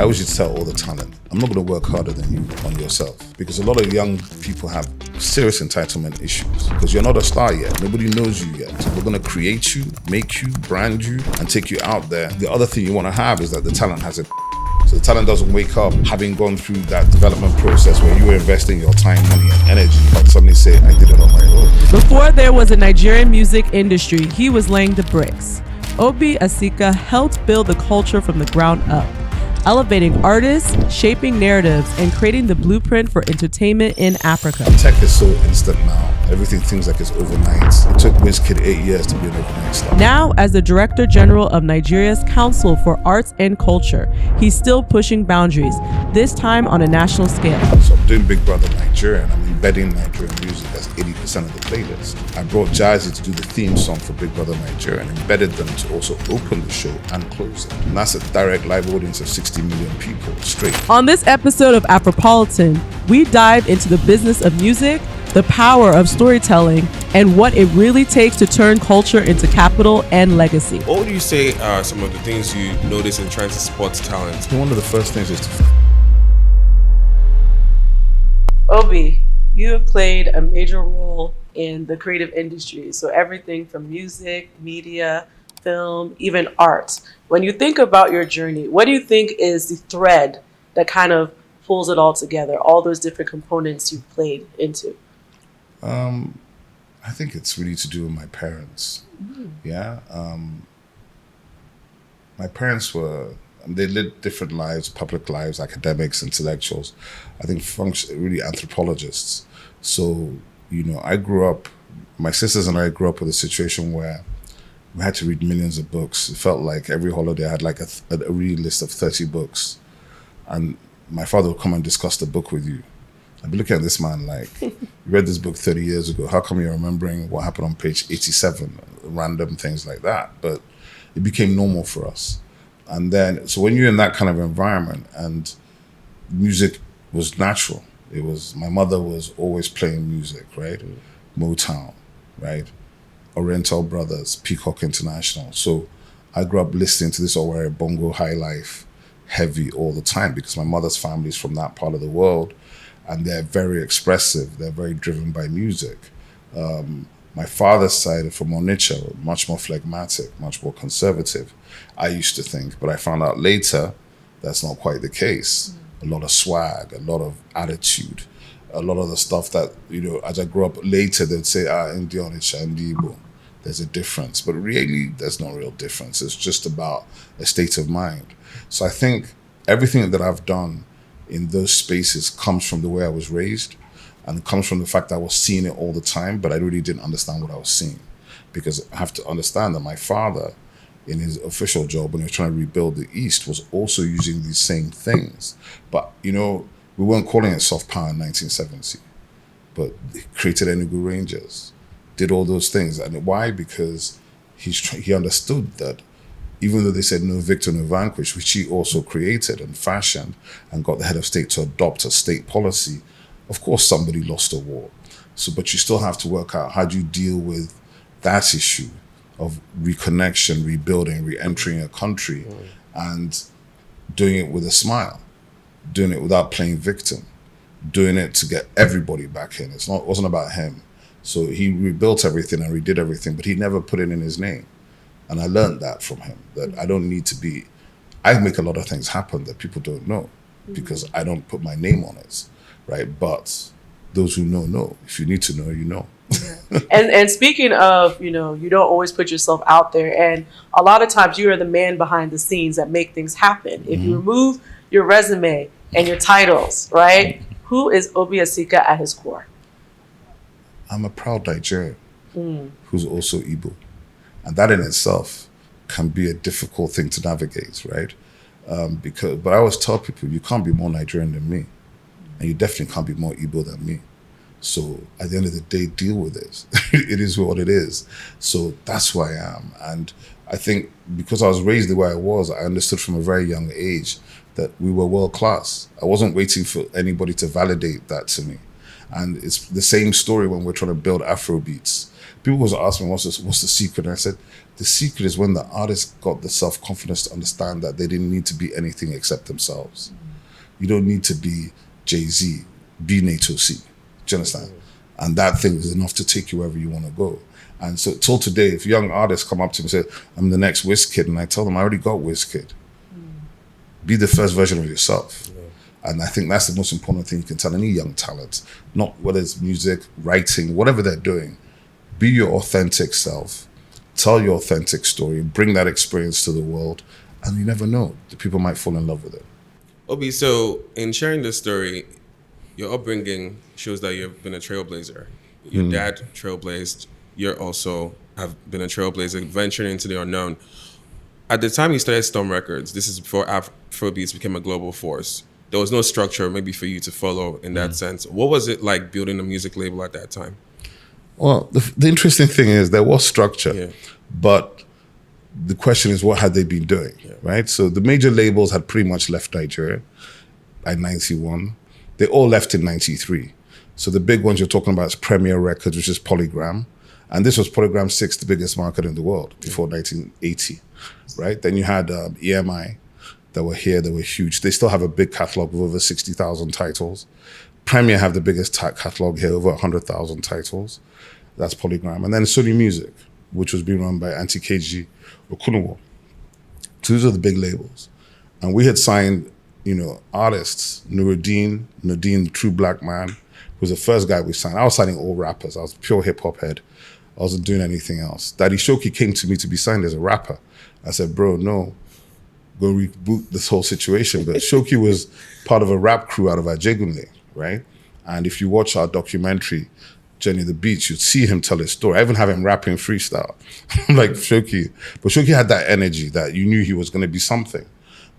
always used to tell all the talent, I'm not going to work harder than you on yourself, because a lot of young people have serious entitlement issues because you're not a star yet. Nobody knows you yet. So we're going to create you, make you, brand you, and take you out there. The other thing you want to have is that the talent has a so the talent doesn't wake up having gone through that development process where you were investing your time, money, and energy, but suddenly say, I did it on my own. Before there was a Nigerian music industry, he was laying the bricks. Obi Asika helped build the culture from the ground up, elevating artists, shaping narratives, and creating the blueprint for entertainment in Africa. Tech is so instant now. Everything seems like it's overnight. It took WizKid 8 years to be an overnight star. Now, as the Director General of Nigeria's Council for Arts and Culture, he's still pushing boundaries, this time on a national scale. So I'm doing Big Brother Nigerian. I'm embedding Nigerian music as 80% of the playlist. I brought Jazzy to do the theme song for Big Brother Nigeria and embedded them to also open the show and close it. And that's a direct live audience of 60 million people straight. On this episode of Afropolitan, we dive into the business of music, the power of storytelling, and what it really takes to turn culture into capital and legacy. What would you say are some of the things you notice in trying to support talent? One of the first things is to... Obi, you have played a major role in the creative industry. So everything from music, media, film, even art. When you think about your journey, what do you think is the thread that kind of pulls it all together, all those different components you've played into? I think it's really to do with my parents. Yeah. My parents they lived different lives, public lives, academics, intellectuals. I think really anthropologists. So, I grew up, my sisters and I grew up with a situation where we had to read millions of books. It felt like every holiday I had like a read list of 30 books. And my father would come and discuss the book with you. I'd be looking at this man like, you read this book 30 years ago. How come you're remembering what happened on page 87? Random things like that. But it became normal for us. And then, so when you're in that kind of environment and music was natural, my mother was always playing music, right? Motown, right? Oriental Brothers, Peacock International. So I grew up listening to this Owerri bongo high life heavy all the time because my mother's family is from that part of the world. And they're very expressive. They're very driven by music. My father's side from Onitsha, much more phlegmatic, much more conservative, I used to think. But I found out later that's not quite the case. A lot of swag, a lot of attitude, a lot of the stuff that, as I grew up later, they'd say, in the Onitsha, in the Igbo, there's a difference. But really, there's no real difference. It's just about a state of mind. So I think everything that I've done in those spaces comes from the way I was raised, and it comes from the fact that I was seeing it all the time, but I really didn't understand what I was seeing. Because I have to understand that my father, in his official job, when he was trying to rebuild the East, was also using these same things. But, we weren't calling it soft power in 1970, but he created Enugu Rangers, did all those things. And why? Because he understood that even though they said no victor, no vanquish, which he also created and fashioned and got the head of state to adopt a state policy, of course somebody lost a war. But you still have to work out how do you deal with that issue of reconnection, rebuilding, re-entering a country and doing it with a smile, doing it without playing victim, doing it to get everybody back in. It wasn't about him. So he rebuilt everything and redid everything, but he never put it in his name. And I learned that from him, that I don't need to I make a lot of things happen that people don't know because I don't put my name on it, right? But those who know. If you need to know, you know. And speaking of, you don't always put yourself out there. And a lot of times you are the man behind the scenes that make things happen. If you remove your resume and your titles, right? Who is Obi Asika at his core? I'm a proud Nigerian who's also Igbo. And that in itself can be a difficult thing to navigate, right? But I always tell people, you can't be more Nigerian than me. And you definitely can't be more Igbo than me. So at the end of the day, deal with it. It is what it is. So that's who I am. And I think because I was raised the way I was, I understood from a very young age that we were world class. I wasn't waiting for anybody to validate that to me. And it's the same story when we're trying to build Afrobeats. People always ask me, what's the secret? And I said, the secret is when the artist got the self-confidence to understand that they didn't need to be anything except themselves. You don't need to be Jay-Z, be NATO C. Do you understand? And that thing is enough to take you wherever you want to go. And so till today, if young artists come up to me and say, I'm the next Wizkid, and I tell them, I already got Wizkid. Be the first version of yourself. And I think that's the most important thing you can tell any young talent, not whether it's music, writing, whatever they're doing. Be your authentic self. Tell your authentic story. Bring that experience to the world. And you never know. The people might fall in love with it. Obi, so in sharing this story, your upbringing shows that you've been a trailblazer. Your dad trailblazed. You also have been a trailblazer, venturing into the unknown. At the time you started Storm Records, this is before Afrobeats became a global force. There was no structure maybe for you to follow in that sense. What was it like building a music label at that time? Well, the interesting thing is there was structure, but the question is, what had they been doing, right? So the major labels had pretty much left Nigeria by 91. They all left in 93. So the big ones you're talking about is Premier Records, which is Polygram. And this was Polygram's sixth biggest market in the world before 1980, right? Then you had EMI that were here, that were huge. They still have a big catalog of over 60,000 titles. Premier have the biggest catalog here, over 100,000 titles. That's Polygram. And then Sony Music, which was being run by Auntie KG Okunuwo. So these are the big labels. And we had signed, artists, Nuruddin, the true black man, was the first guy we signed. I was signing all rappers. I was a pure hip hop head. I wasn't doing anything else. Daddy Shoki came to me to be signed as a rapper. I said, bro, no, go reboot this whole situation. But Shoki was part of a rap crew out of Ajegunle, right? And if you watch our documentary, Journey of the Beach, you'd see him tell his story. I even have him rapping freestyle. Like Shoki. But Shoki had that energy that you knew he was going to be something.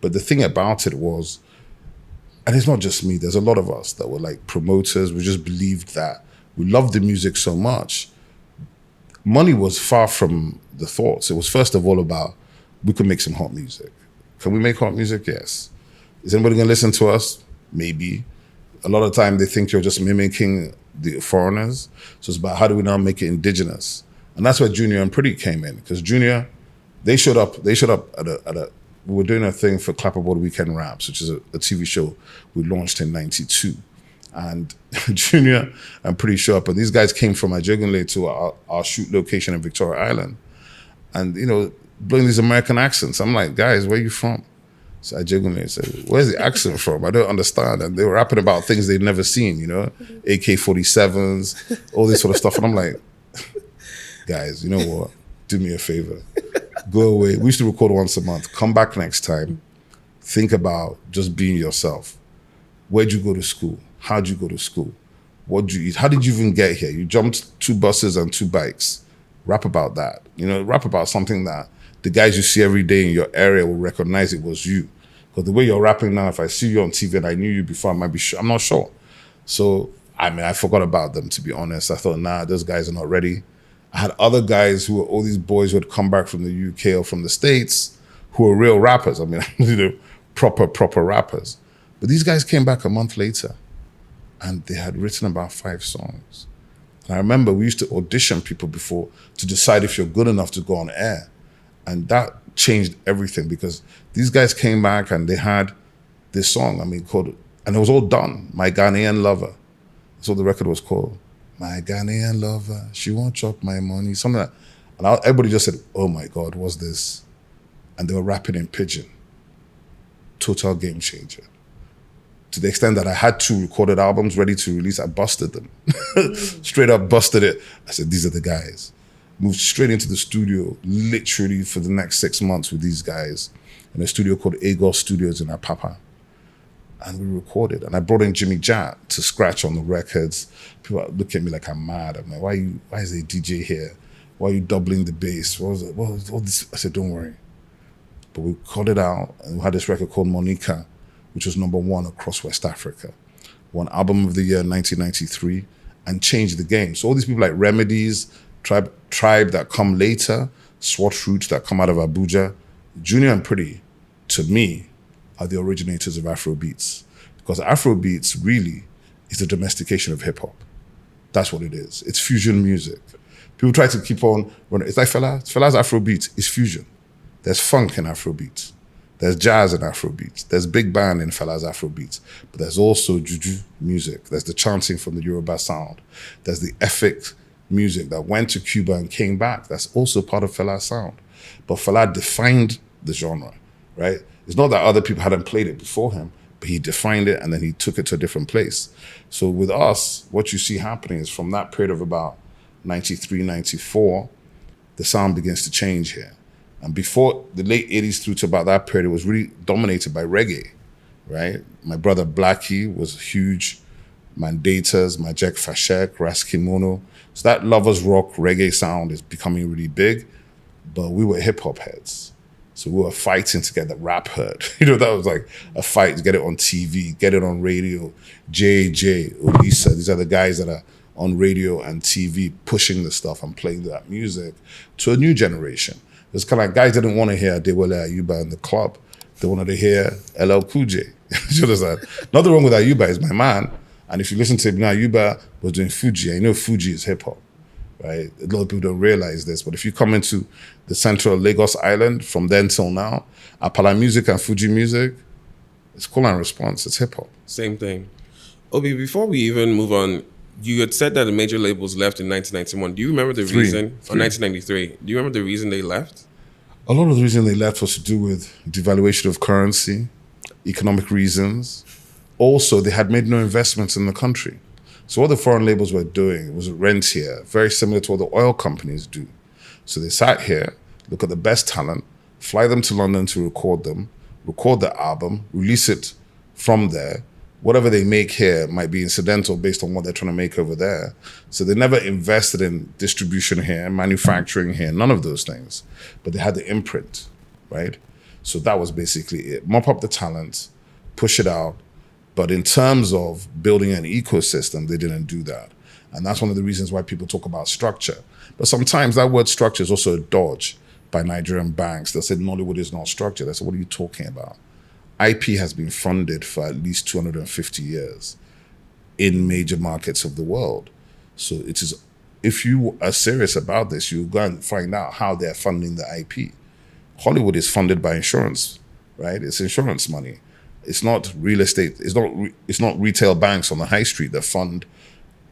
But the thing about it was, and it's not just me, there's a lot of us that were like promoters. We just believed that we loved the music so much. Money was far from the thoughts. It was first of all about, we could make some hot music. Can we make hot music? Yes. Is anybody going to listen to us? Maybe. A lot of the time they think you're just mimicking the foreigners. So it's about how do we now make it indigenous? And that's where Junior and Pretty came in. Because Junior, they showed up at a we were doing a thing for Clapperboard Weekend Raps, which is a TV show we launched in 92. And Junior, I'm pretty sure, but these guys came from Ajegunle to our shoot location in Victoria Island. And, blowing these American accents. I'm like, guys, where are you from? So Ajegunle said, where's the accent from? I don't understand. And they were rapping about things they'd never seen, AK-47s, all this sort of stuff. And I'm like, guys, you know what? Do me a favor. Go away. We used to record once a month. Come back next time. Think about just being yourself. Where'd you go to school? How'd you go to school? What'd you eat? How did you even get here? You jumped 2 buses and 2 bikes. Rap about that. Rap about something that the guys you see every day in your area will recognize it was you. Because the way you're rapping now, if I see you on TV and I knew you before, I might be sure. I'm not sure. So, I forgot about them, to be honest. I thought, nah, those guys are not ready. I had other guys who were all these boys who had come back from the UK or from the States who were real rappers. Proper rappers. But these guys came back a month later and they had written about 5 songs. And I remember we used to audition people before to decide if you're good enough to go on air. And that changed everything because these guys came back and they had this song, called, and it was all done, My Ghanaian Lover. That's what the record was called. My Ghanaian lover, she won't chop my money, something like that. And everybody just said, oh my God, what's this? And they were rapping in pidgin. Total game changer. To the extent that I had 2 recorded albums ready to release, I busted them. Straight up busted it. I said, these are the guys. Moved straight into the studio, literally for the next 6 months with these guys in a studio called Agos Studios in Apapa. And we recorded. And I brought in Jimmy Jat to scratch on the records. People look at me like I'm mad. I'm like, why is there a DJ here? Why are you doubling the bass? What was all this? I said, don't worry. But we called it out and we had this record called Monica, which was #1 across West Africa. Won Album of the Year in 1993 and changed the game. So all these people like Remedies, Tribe that come later, SWAT Roots that come out of Abuja, Junior and Pretty, to me, are the originators of Afrobeats. Because Afrobeats really is the domestication of hip hop. That's what it is. It's fusion music. People try to keep on running. It's like Fela. Fela's Afrobeats is fusion. There's funk in Afrobeats. There's jazz in Afrobeats. There's big band in Fela's Afrobeats. But there's also juju music. There's the chanting from the Yoruba sound. There's the epic music that went to Cuba and came back. That's also part of Fela's sound. But Fela defined the genre, right? It's not that other people hadn't played it before him, but he defined it and then he took it to a different place. So with us, what you see happening is from that period of about 93, 94, the sound begins to change here. And before the late 80s through to about that period, it was really dominated by reggae, right? My brother Blackie was huge. Mandatas, Majek Fashek, Raskimono. So that lovers rock reggae sound is becoming really big, but we were hip hop heads. So we were fighting to get the rap heard. That was like a fight to get it on TV, get it on radio. JJ, Olisa, these are the guys that are on radio and TV pushing the stuff and playing that music to a new generation. It's kind of like guys didn't want to hear Adewale Ayuba in the club. They wanted to hear LL Cool J. You understand? Nothing wrong with Ayuba, he's my man. And if you listen to him now, Ayuba was doing Fuji, and you know Fuji is hip hop, right? A lot of people don't realize this, but if you come into the central Lagos Island from then till now, Apala music and Fuji music, it's call and response, it's hip hop. Same thing. Obi, before we even move on, you had said that the major labels left in 1991. Do you remember the reason? Or 1993. Do you remember the reason they left? A lot of the reason they left was to do with devaluation of currency, economic reasons. Also, they had made no investments in the country. So what the foreign labels were doing was rent here, very similar to what the oil companies do. So they sat here, look at the best talent, fly them to London to record them, record the album, release it from there. Whatever they make here might be incidental based on what they're trying to make over there. So they never invested in distribution here, manufacturing here, none of those things. But they had the imprint, right? So that was basically it. Mop up the talent, push it out. But in terms of building an ecosystem, they didn't do that. And that's one of the reasons why people talk about structure. But sometimes that word structure is also a dodge by Nigerian banks. They'll say Nollywood is not structured. I said, what are you talking about? IP has been funded for at least 250 years in major markets of the world. So it is, if you are serious about this, you go and find out how they're funding the IP. Hollywood is funded by insurance, right? It's insurance money. It's not real estate. It's not retail banks on the high street that fund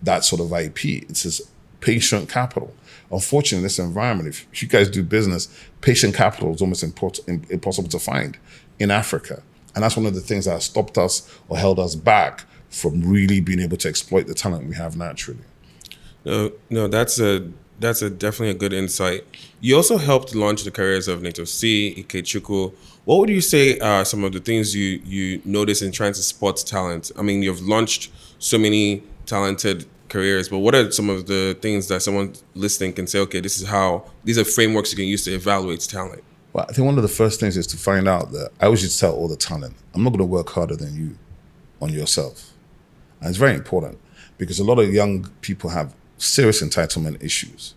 that sort of IP. It's just patient capital. Unfortunately, in this environment, if you guys do business, patient capital is almost impossible to find in Africa. And that's one of the things that has stopped us or held us back from really being able to exploit the talent we have naturally. No, that's definitely a good insight. You also helped launch the careers of Nato C, Ikechukwu. What would you say are some of the things you notice in trying to spot talent? I mean, you've launched so many talented careers, but what are some of the things that someone listening can say, okay, these are frameworks you can use to evaluate talent? Well, I think one of the first things is to find out that I always used to tell all the talent, I'm not going to work harder than you on yourself. And it's very important because a lot of young people have serious entitlement issues.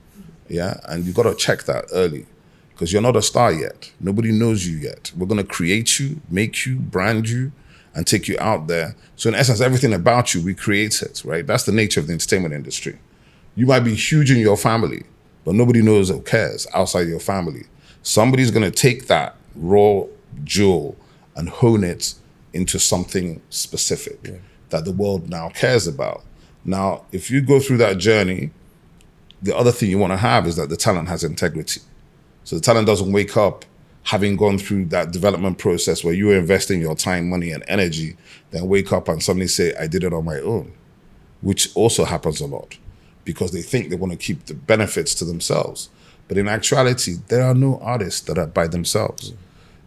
Yeah. And you've got to check that early because you're not a star yet. Nobody knows you yet. We're going to create you, make you, brand you, and take you out there. So in essence, everything about you, we create it, right? That's the nature of the entertainment industry. You might be huge in your family, but nobody knows or cares outside your family. Somebody's going to take that raw jewel and hone it into something specific that the world now cares about. Now, if you go through that journey, the other thing you want to have is that the talent has integrity. So the talent doesn't wake up having gone through that development process where you were investing your time, money, and energy, then wake up and suddenly say, I did it on my own, which also happens a lot because they think they want to keep the benefits to themselves. But in actuality, there are no artists that are by themselves.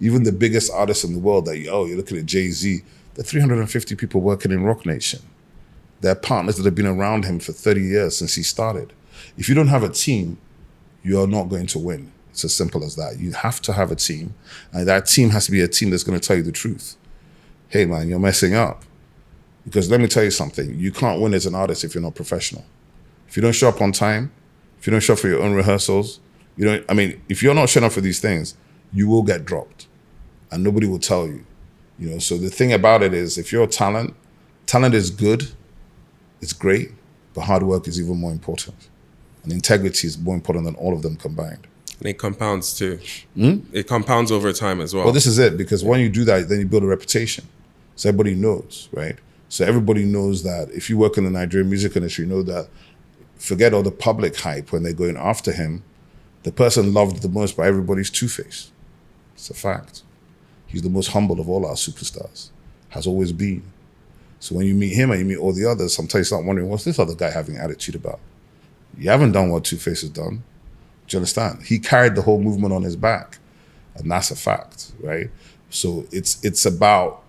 Even the biggest artists in the world that you're looking at Jay-Z, there are 350 people working in Rock Nation. They're partners that have been around him for 30 years since he started. If you don't have a team, you are not going to win. It's as simple as that. You have to have a team, and that team has to be a team that's going to tell you the truth. Hey man, you're messing up. Because let me tell you something, you can't win as an artist if you're not professional. If you don't show up on time, if you don't show up for your own rehearsals, if you're not showing up for these things, you will get dropped and nobody will tell you. So the thing about it is if you're a talent is good, it's great, but hard work is even more important. And integrity is more important than all of them combined. And it compounds too. It compounds over time as well. Well, this is it, because when you do that, then you build a reputation. So everybody knows, right? So everybody knows that if you work in the Nigerian music industry, you know that forget all the public hype when they're going after him. The person loved the most by everybody's two-faced. It's a fact. He's the most humble of all our superstars. Has always been. So when you meet him and you meet all the others, sometimes you start wondering, what's this other guy having attitude about? You haven't done what Two-Face has done. Do you understand? He carried the whole movement on his back. And that's a fact, right? So it's about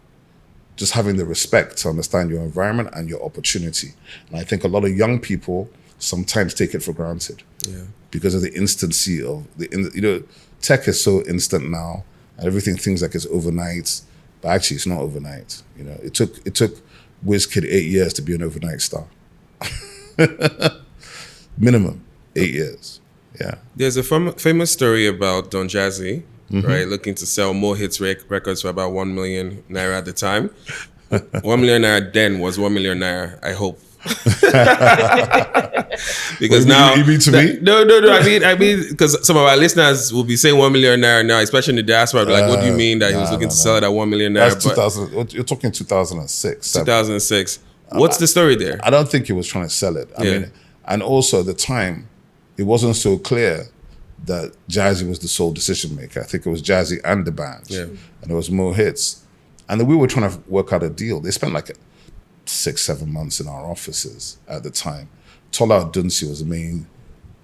just having the respect to understand your environment and your opportunity. And I think a lot of young people sometimes take it for granted. Yeah. Because of the instancy of tech is so instant now, and everything seems like it's overnight, but actually it's not overnight. It took WizKid 8 years to be an overnight star. Minimum 8 years. Yeah. There's a famous story about Don Jazzy, right, looking to sell more hits records for about 1 million naira at the time. 1 million naira then was 1 million naira, I hope. Because now you mean to me? No. I mean, because some of our listeners will be saying 1 million naira now, especially in the diaspora. Like, what do you mean that he was looking to sell it at 1 million naira? That's 2000. You're talking 2006. 2006. What's the story there? I don't think he was trying to sell it. I mean, and also at the time, it wasn't so clear that Jazzy was the sole decision maker. I think it was Jazzy and the band, and there was more hits. And then we were trying to work out a deal. They spent like 6-7 months in our offices at the time. Tola Dunsi was the main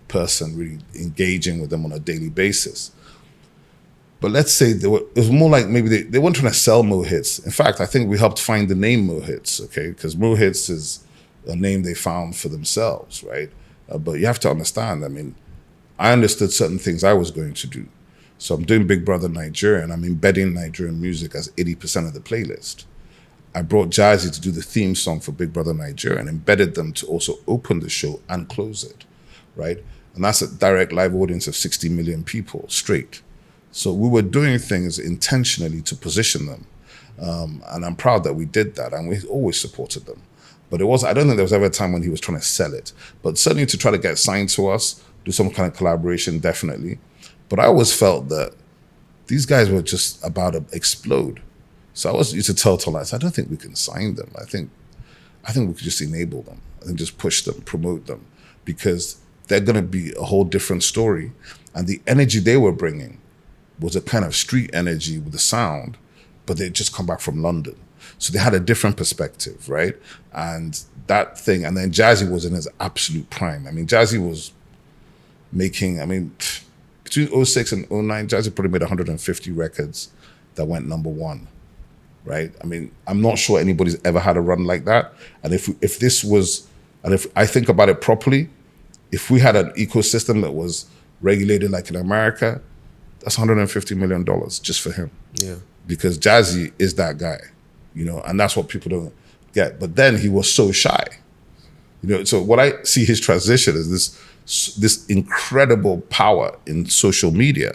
person really engaging with them on a daily basis. But let's say it was more like maybe they weren't trying to sell Mo Hits. In fact, I think we helped find the name Mo Hits, okay? Because Mo Hits is a name they found for themselves, right? But you have to understand, I mean, I understood certain things I was going to do. So I'm doing Big Brother Nigerian. I'm embedding Nigerian music as 80% of the playlist. I brought Jazzy to do the theme song for Big Brother Nigeria and embedded them to also open the show and close it, right? And that's a direct live audience of 60 million people straight. So we were doing things intentionally to position them. And I'm proud that we did that, and we always supported them. But I don't think there was ever a time when he was trying to sell it. But certainly to try to get signed to us, do some kind of collaboration, definitely. But I always felt that these guys were just about to explode. So I used to tell Tola, I don't think we can sign them. I think we could just enable them. I think just push them, promote them, because they're going to be a whole different story. And the energy they were bringing was a kind of street energy with the sound, but they'd just come back from London. So they had a different perspective, right? And that thing, and then Jazzy was in his absolute prime. I mean, Jazzy was making, between 06 and 09, Jazzy probably made 150 records that went number one. Right? I mean, I'm not sure anybody's ever had a run like that. And if I think about it properly, if we had an ecosystem that was regulated like in America, that's $150 million just for him. Yeah. Because Jazzy is that guy, and that's what people don't get. But then he was so shy. So what I see his transition is this incredible power in social media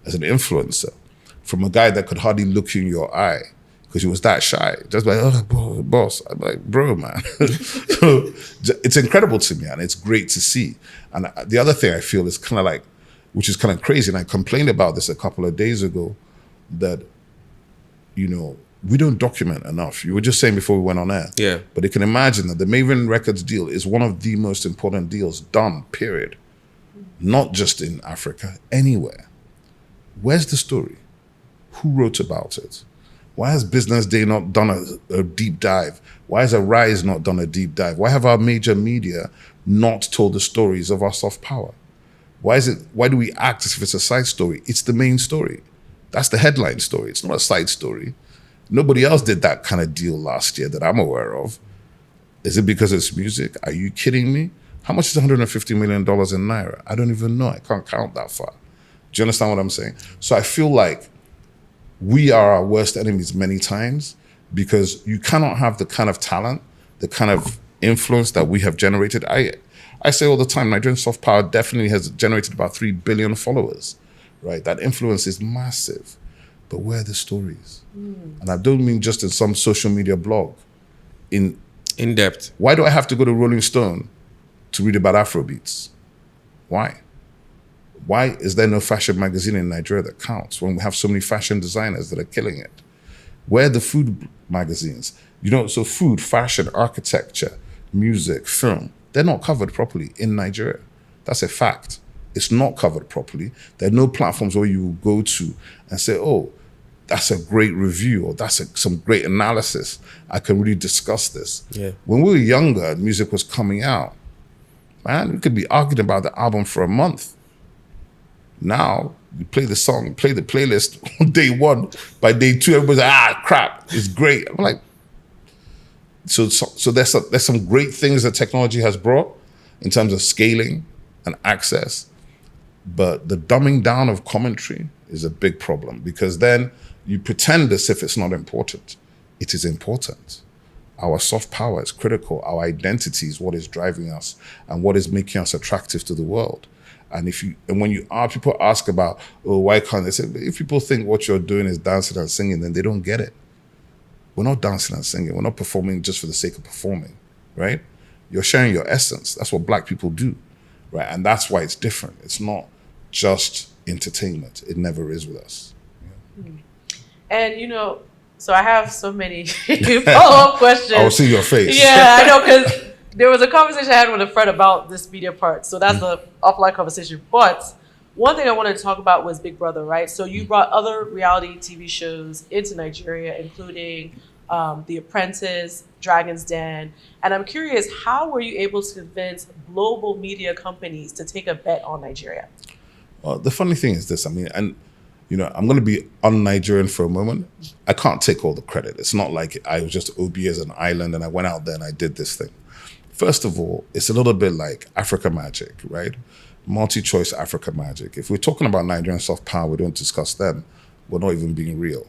as an influencer, from a guy that could hardly look you in your eye because he was that shy. Just like, oh, boss. I'm like, bro, man. So it's incredible to me, and it's great to see. And the other thing I feel is kind of like, which is kind of crazy, and I complained about this a couple of days ago, that, we don't document enough. You were just saying before we went on air. Yeah. But you can imagine that the Maven Records deal is one of the most important deals done, period. Not just in Africa, anywhere. Where's the story? Who wrote about it? Why has Business Day not done a deep dive? Why has Arise not done a deep dive? Why have our major media not told the stories of our soft power? Why do we act as if it's a side story? It's the main story. That's the headline story. It's not a side story. Nobody else did that kind of deal last year that I'm aware of. Is it because it's music? Are you kidding me? How much is $150 million in Naira? I don't even know. I can't count that far. Do you understand what I'm saying? So I feel like we are our worst enemies many times, because you cannot have the kind of talent, the kind of influence that we have generated. I say all the time, Nigerian soft power definitely has generated about 3 billion followers, right? That influence is massive. But where are the stories? And I don't mean just in some social media blog. In depth. Why do I have to go to Rolling Stone to read about Afrobeats. Why? Why is there no fashion magazine in Nigeria that counts when we have so many fashion designers that are killing it? Where are the food magazines? So food, fashion, architecture, music, film, they're not covered properly in Nigeria. That's a fact. It's not covered properly. There are no platforms where you will go to and say, oh, that's a great review, or that's some great analysis. I can really discuss this. Yeah. When we were younger and music was coming out, man, we could be arguing about the album for a month. Now, you play the song, play the playlist on day one. By day two, everybody's like, crap, it's great. I'm like, so there's some great things that technology has brought in terms of scaling and access. But the dumbing down of commentary is a big problem, because then you pretend as if it's not important. It is important. Our soft power is critical. Our identity is what is driving us and what is making us attractive to the world. And when people ask about, oh, why can't they say, if people think what you're doing is dancing and singing, then they don't get it. We're not dancing and singing. We're not performing just for the sake of performing, right? You're sharing your essence. That's what Black people do, right? And that's why it's different. It's not just entertainment. It never is with us. Yeah. And, so I have so many follow-up questions. I will see your face. Yeah, I know, because there was a conversation I had with a friend about this media part. So that's an offline conversation. But one thing I wanted to talk about was Big Brother, right? So you brought other reality TV shows into Nigeria, including The Apprentice, Dragon's Den. And I'm curious, how were you able to convince global media companies to take a bet on Nigeria? The funny thing is this, I'm going to be un-Nigerian for a moment. I can't take all the credit. It's not like I was just Obi as an island and I went out there and I did this thing. First of all, it's a little bit like Africa Magic, right? Multi-choice Africa Magic. If we're talking about Nigerian soft power, we don't discuss them. We're not even being real.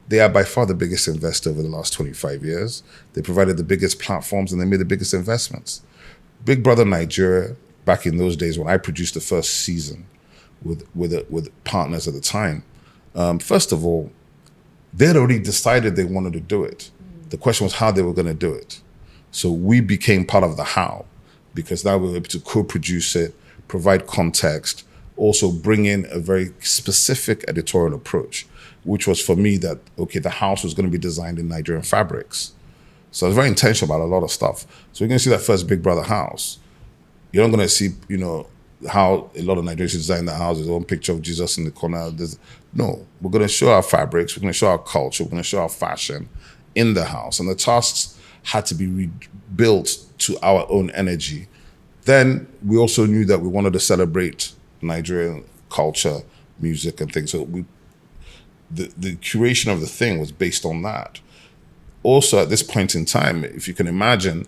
They are by far the biggest investor over the last 25 years. They provided the biggest platforms and they made the biggest investments. Big Brother Nigeria, back in those days when I produced the first season with partners at the time, first of all, they had already decided they wanted to do it. The question was how they were going to do it. So we became part of the how, because now we were able to co-produce it, provide context, also bring in a very specific editorial approach, which was for me that, okay, the house was going to be designed in Nigerian fabrics. So I was very intentional about a lot of stuff. So you're going to see that first Big Brother house. You're not going to see, how a lot of Nigerians design the houses, one picture of Jesus in the corner. No, we're going to show our fabrics, we're going to show our culture, we're going to show our fashion in the house. And the tasks had to be rebuilt to our own energy. Then we also knew that we wanted to celebrate Nigerian culture, music and things. So the curation of the thing was based on that. Also at this point in time, if you can imagine,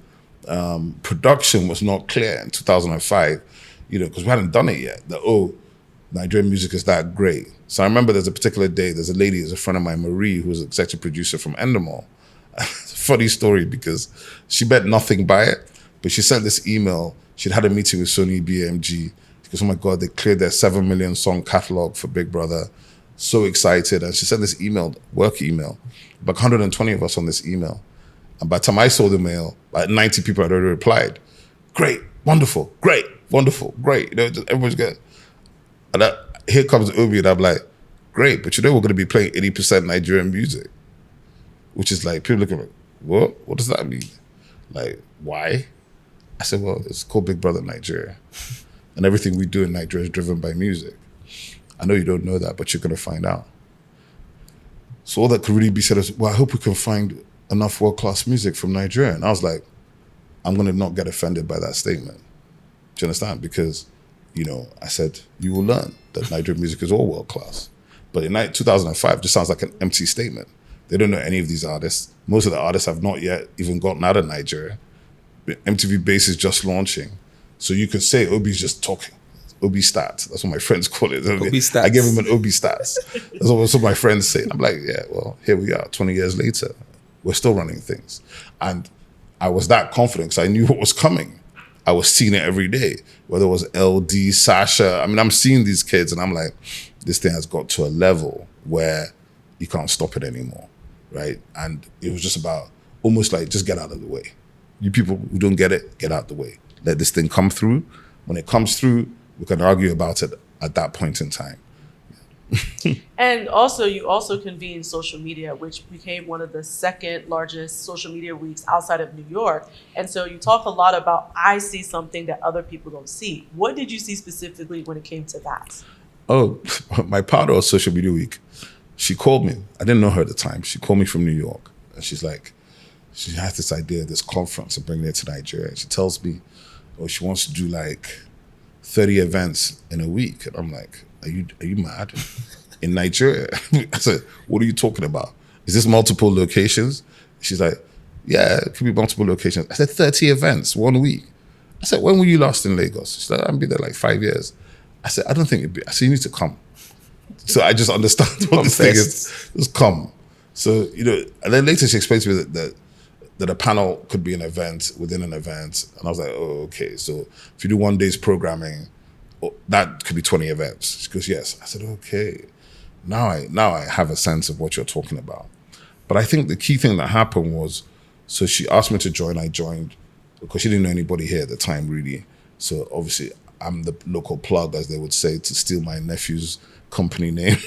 production was not clear in 2005, because we hadn't done it yet. Nigerian music is that great. So I remember there's a particular day, there's a lady, there's a friend of mine, Marie, who's an executive producer from Endemol. It's a funny story because she bet nothing by it, but she sent this email. She'd had a meeting with Sony BMG. She goes, oh my God, they cleared their 7 million song catalog for Big Brother. So excited. And she sent this email, work email, about 120 of us on this email. And by the time I saw the mail, like 90 people had already replied. Great, wonderful, great, wonderful, great. Everyone's good. And here comes Obi, and I'm like, great, but we're going to be playing 80% Nigerian music. Which is like, people looking like, what? What does that mean? Like, why? I said, well, it's called Big Brother Nigeria. And everything we do in Nigeria is driven by music. I know you don't know that, but you're going to find out. So all that could really be said is, well, I hope we can find enough world-class music from Nigeria. And I was like, I'm going to not get offended by that statement. Do you understand? Because, I said, you will learn that Nigerian music is all world-class. But in 2005, it just sounds like an empty statement. They don't know any of these artists. Most of the artists have not yet even gotten out of Nigeria. MTV Base is just launching. So you could say Obi's just talking. Obi stats. That's what my friends call it. Obi stats. I give him an Obi stats. That's what my friends say. I'm like, yeah, well, here we are, 20 years later. We're still running things. And I was that confident because I knew what was coming. I was seeing it every day, whether it was LD, Sasha. I'm seeing these kids and I'm like, this thing has got to a level where you can't stop it anymore. Right? And it was just about almost like, just get out of the way. You people who don't get it, get out the way. Let this thing come through. When it comes through, we can argue about it at that point in time. And also, you also convene social media, which became one of the second largest social media weeks outside of New York. And so you talk a lot about, I see something that other people don't see. What did you see specifically when it came to that? Oh, my partner of Social Media Week, she called me. I didn't know her at the time. She called me from New York. And she's like, she has this idea, this conference, and bringing it to Nigeria. And she tells me, oh, she wants to do like 30 events in a week. And I'm like, are you mad? In Nigeria? I said, what are you talking about? Is this multiple locations? She's like, yeah, it could be multiple locations. I said, 30 events, 1 week. I said, when were you last in Lagos? She's like, I've been there like 5 years. I said, I don't think it'd be. I said, you need to come. So I just understand what this thing is. Just come. So, and then later she explained to me that a panel could be an event within an event. And I was like, oh, okay. So if you do 1 day's programming, that could be 20 events. She goes, yes. I said, okay. Now I have a sense of what you're talking about. But I think the key thing that happened was, so she asked me to join. I joined because she didn't know anybody here at the time, really. So obviously I'm the local plug, as they would say, to steal my nephew's company name.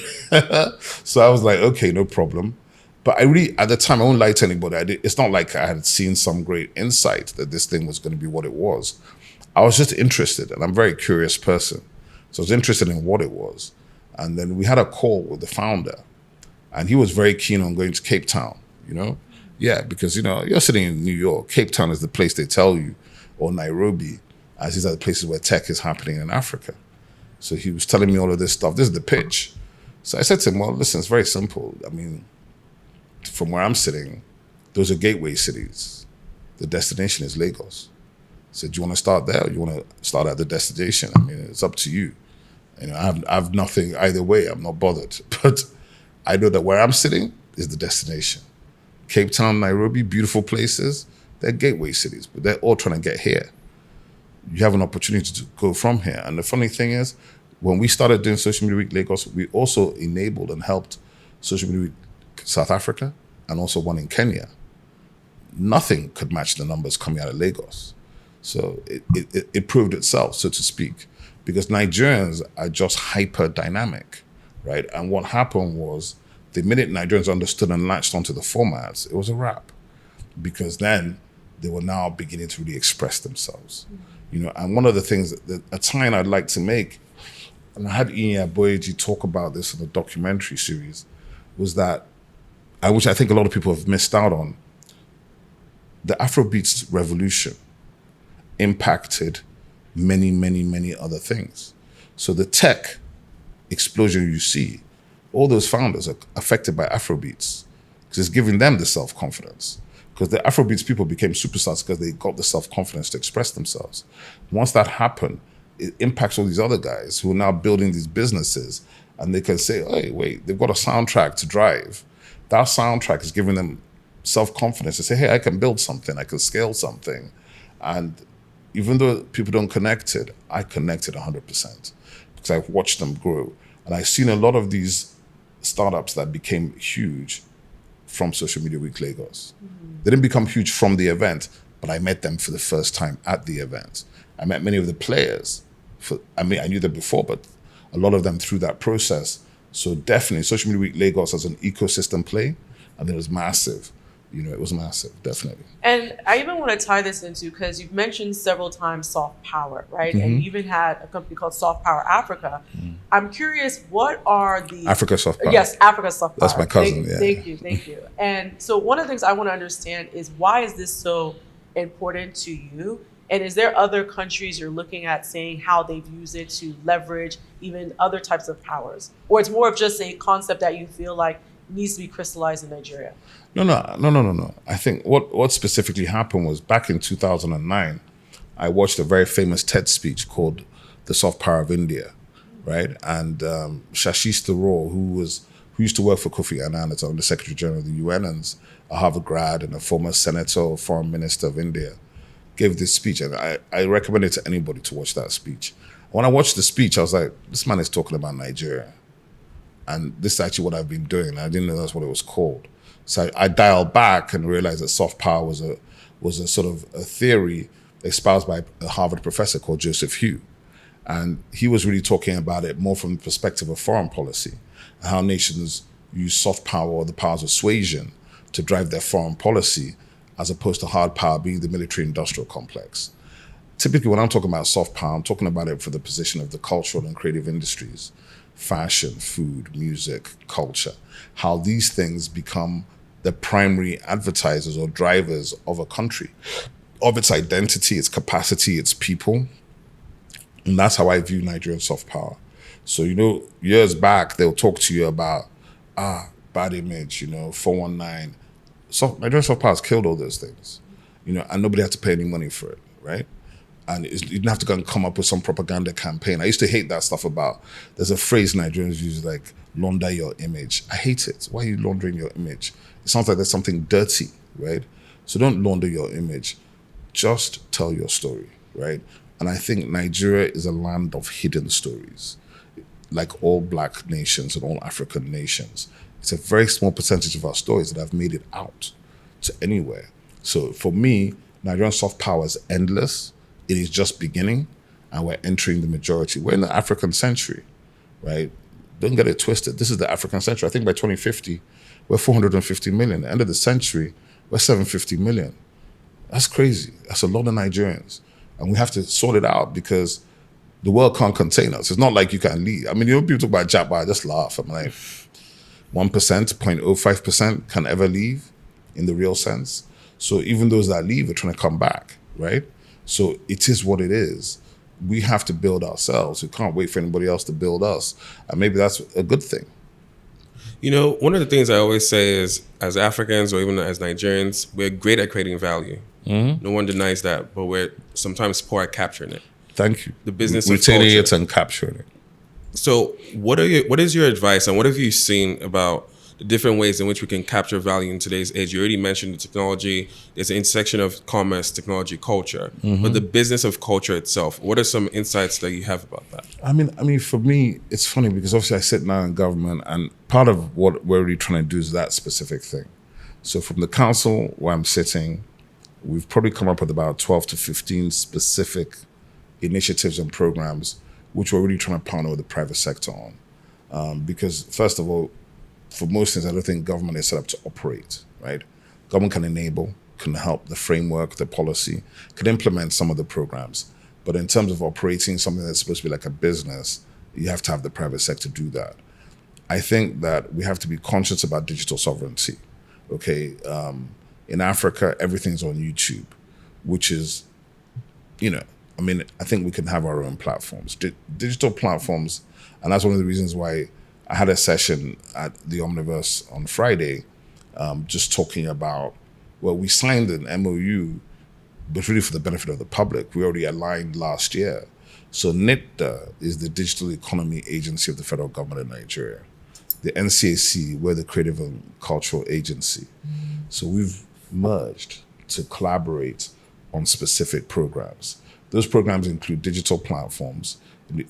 So I was like, okay, no problem. But I really, at the time, I won't lie to anybody. It's not like I had seen some great insight that this thing was going to be what it was. I was just interested, and I'm a very curious person. So I was interested in what it was. And then we had a call with the founder, and he was very keen on going to Cape Town, Yeah, because, you're sitting in New York. Cape Town is the place they tell you, or Nairobi, as these are the places where tech is happening in Africa. So he was telling me all of this stuff. This is the pitch. So I said to him, well, listen, it's very simple. I mean, from where I'm sitting, those are gateway cities. The destination is Lagos. I said, do you want to start there or do you want to start at the destination? I mean, it's up to you. I have nothing either way. I'm not bothered. But I know that where I'm sitting is the destination. Cape Town, Nairobi, beautiful places. They're gateway cities, but they're all trying to get here. You have an opportunity to go from here. And the funny thing is, when we started doing Social Media Week Lagos, we also enabled and helped Social Media Week South Africa and also one in Kenya. Nothing could match the numbers coming out of Lagos. So it proved itself, so to speak, because Nigerians are just hyper dynamic, right? And what happened was, the minute Nigerians understood and latched onto the formats, it was a wrap, because then they were now beginning to really express themselves. And one of the things, a tie I'd like to make, and I had Inya Boyeji talk about this in the documentary series, was that, which I think a lot of people have missed out on, the Afrobeats revolution impacted many, many, many other things. So the tech explosion you see, all those founders are affected by Afrobeats because it's giving them the self-confidence. Because the Afrobeats people became superstars because they got the self-confidence to express themselves. Once that happened, it impacts all these other guys who are now building these businesses, and they can say, hey, wait, they've got a soundtrack to drive. That soundtrack is giving them self-confidence to say, hey, I can build something, I can scale something. And even though people don't connect it, I connected 100% because I've watched them grow. And I've seen a lot of these startups that became huge from Social Media Week Lagos. Mm-hmm. They didn't become huge from the event, but I met them for the first time at the event. I met many of the players. I knew them before, but a lot of them through that process. So definitely, Social Media Week Lagos as an ecosystem play, and it was massive. It was massive, definitely. And I even want to tie this into, because you've mentioned several times soft power, right? Mm-hmm. And you even had a company called Soft Power Africa. Mm-hmm. I'm curious, what are the... Africa Soft Power. Yes, Africa Soft Power. That's my cousin, Thank you. And so one of the things I want to understand is, why is this so important to you? And is there other countries you're looking at saying how they've used it to leverage even other types of powers? Or it's more of just a concept that you feel like needs to be crystallized in Nigeria? No. I think what specifically happened was, back in 2009, I watched a very famous TED speech called The Soft Power of India, right? And Shashish Tharoor, who used to work for Kofi Annan as the Secretary General of the UN, and a Harvard grad and a former senator or foreign minister of India, gave this speech. And I recommend it to anybody to watch that speech. When I watched the speech, I was like, this man is talking about Nigeria. And this is actually what I've been doing. I didn't know that's what it was called. So I dialed back and realized that soft power was a sort of a theory espoused by a Harvard professor called Joseph Hugh. And he was really talking about it more from the perspective of foreign policy, and how nations use soft power or the powers of suasion to drive their foreign policy, as opposed to hard power being the military industrial complex. Typically, when I'm talking about soft power, I'm talking about it from the position of the cultural and creative industries, fashion, food, music, culture, how these things become the primary advertisers or drivers of a country, of its identity, its capacity, its people. And that's how I view Nigerian soft power. So, years back, they'll talk to you about, bad image, 419. So Nigerian soft power has killed all those things, and nobody had to pay any money for it, right? And you didn't have to go and come up with some propaganda campaign. I used to hate that stuff about, there's a phrase Nigerians use like, launder your image. I hate it. Why are you laundering your image? It sounds like there's something dirty, right? So don't launder your image. Just tell your story, right? And I think Nigeria is a land of hidden stories, like all Black nations and all African nations. It's a very small percentage of our stories that have made it out to anywhere. So for me, Nigerian soft power is endless. It is just beginning, and we're entering the majority. We're in the African century, right? Don't get it twisted. This is the African century. I think by 2050, we're 450 million. At the end of the century, we're 750 million. That's crazy. That's a lot of Nigerians. And we have to sort it out because the world can't contain us. It's not like you can leave. I mean, people talk about Japa, I just laugh. I'm like, 1%, 0.05% can ever leave in the real sense. So even those that leave are trying to come back, right? So it is what it is. We have to build ourselves. We can't wait for anybody else to build us. And maybe that's a good thing. One of the things I always say is, as Africans or even as Nigerians, we're great at creating value. Mm-hmm. No one denies that, but we're sometimes poor at capturing it. Thank you. The business of retaining culture. it and capturing it. So what is your advice, and what have you seen about the different ways in which we can capture value in today's age? You already mentioned the technology. There's an intersection of commerce, technology, culture. Mm-hmm. But the business of culture itself, what are some insights that you have about that? I mean, for me, it's funny because obviously I sit now in government, and part of what we're really trying to do is that specific thing. So from the council where I'm sitting, we've probably come up with about 12 to 15 specific initiatives and programs which we're really trying to partner with the private sector on. Because first of all, for most things, I don't think government is set up to operate, right? Government can enable, can help the framework, the policy, can implement some of the programs. But in terms of operating something that's supposed to be like a business, you have to have the private sector do that. I think that we have to be conscious about digital sovereignty, okay? In Africa, everything's on YouTube, which is, I think we can have our own platforms, digital platforms. And that's one of the reasons why I had a session at the Omniverse on Friday, just talking about, we signed an MOU, but really for the benefit of the public. We already aligned last year. So NITDA is the Digital Economy Agency of the federal government in Nigeria. The NCAC, we're the Creative and Cultural Agency. So we've merged to collaborate on specific programs. Those programs include digital platforms,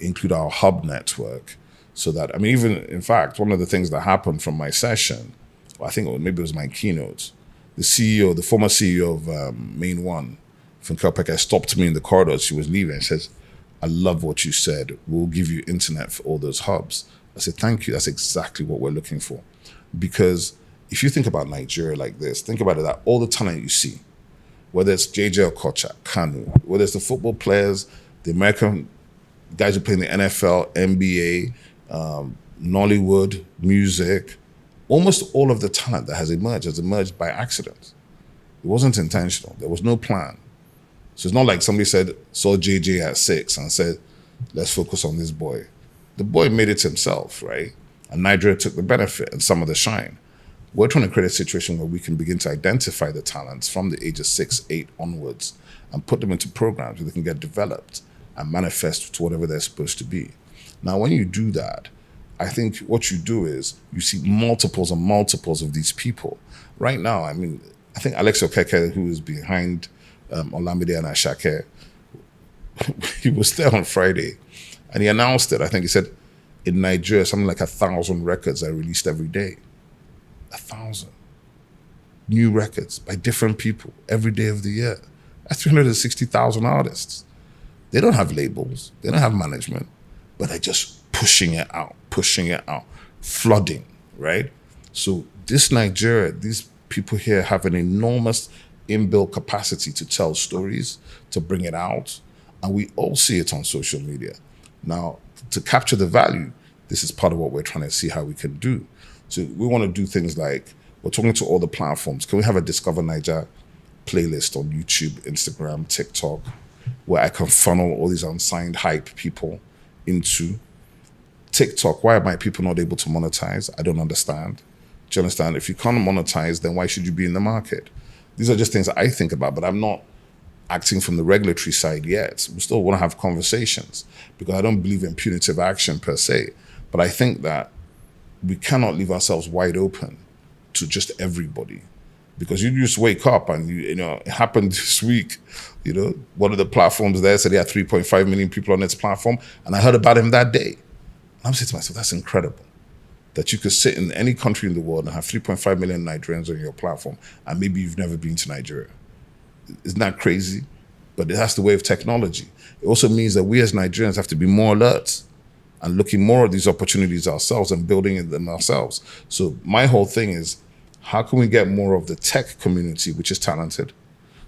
include our hub network, so that, even in fact, one of the things that happened from my session, I think maybe it was my keynote, the former CEO of Main One, Funke Opeke, stopped me in the corridor. She was leaving and says, "I love what you said. We'll give you internet for all those hubs." I said, "Thank you. That's exactly what we're looking for." Because if you think about Nigeria like this, think about it, that all the talent you see, whether it's JJ Okocha, Kanu, whether it's the football players, the American guys who play in the NFL, NBA, Nollywood, music, almost all of the talent that has emerged by accident. It wasn't intentional. There was no plan. So it's not like somebody saw JJ at 6 and said, "Let's focus on this boy." The boy made it himself, right? And Nigeria took the benefit and some of the shine. We're trying to create a situation where we can begin to identify the talents from the age of 6, 8 onwards and put them into programs where they can get developed and manifest to whatever they're supposed to be. Now, when you do that, I think what you do is you see multiples and multiples of these people. Right now, I think Alex Okeke, who is behind Olamide and Ashake, he was there on Friday and he announced it. I think he said in Nigeria, something like 1,000 records are released every day. 1,000. new records by different people every day of the year. That's 360,000 artists. They don't have labels, they don't have management, but they're just pushing it out, flooding, right? So this Nigeria, these people here have an enormous inbuilt capacity to tell stories, to bring it out, and we all see it on social media. Now, to capture the value, this is part of what we're trying to see how we can do. So we want to do things like, we're talking to all the platforms. Can we have a Discover Niger playlist on YouTube, Instagram, TikTok, where I can funnel all these unsigned hype people into TikTok? Why are my people not able to monetize? I don't understand. Do you understand? If you can't monetize, then why should you be in the market? These are just things I think about, but I'm not acting from the regulatory side yet. We still want to have conversations because I don't believe in punitive action per se. But I think that we cannot leave ourselves wide open to just everybody. Because you just wake up and you know, it happened this week, you know, one of the platforms there said they had 3.5 million people on its platform, and I heard about him that day. And I'm saying to myself, that's incredible. That you could sit in any country in the world and have 3.5 million Nigerians on your platform, and maybe you've never been to Nigeria. Isn't that crazy? But that's the way of technology. It also means that we as Nigerians have to be more alert and looking more at these opportunities ourselves and building them ourselves. So my whole thing is, how can we get more of the tech community, which is talented,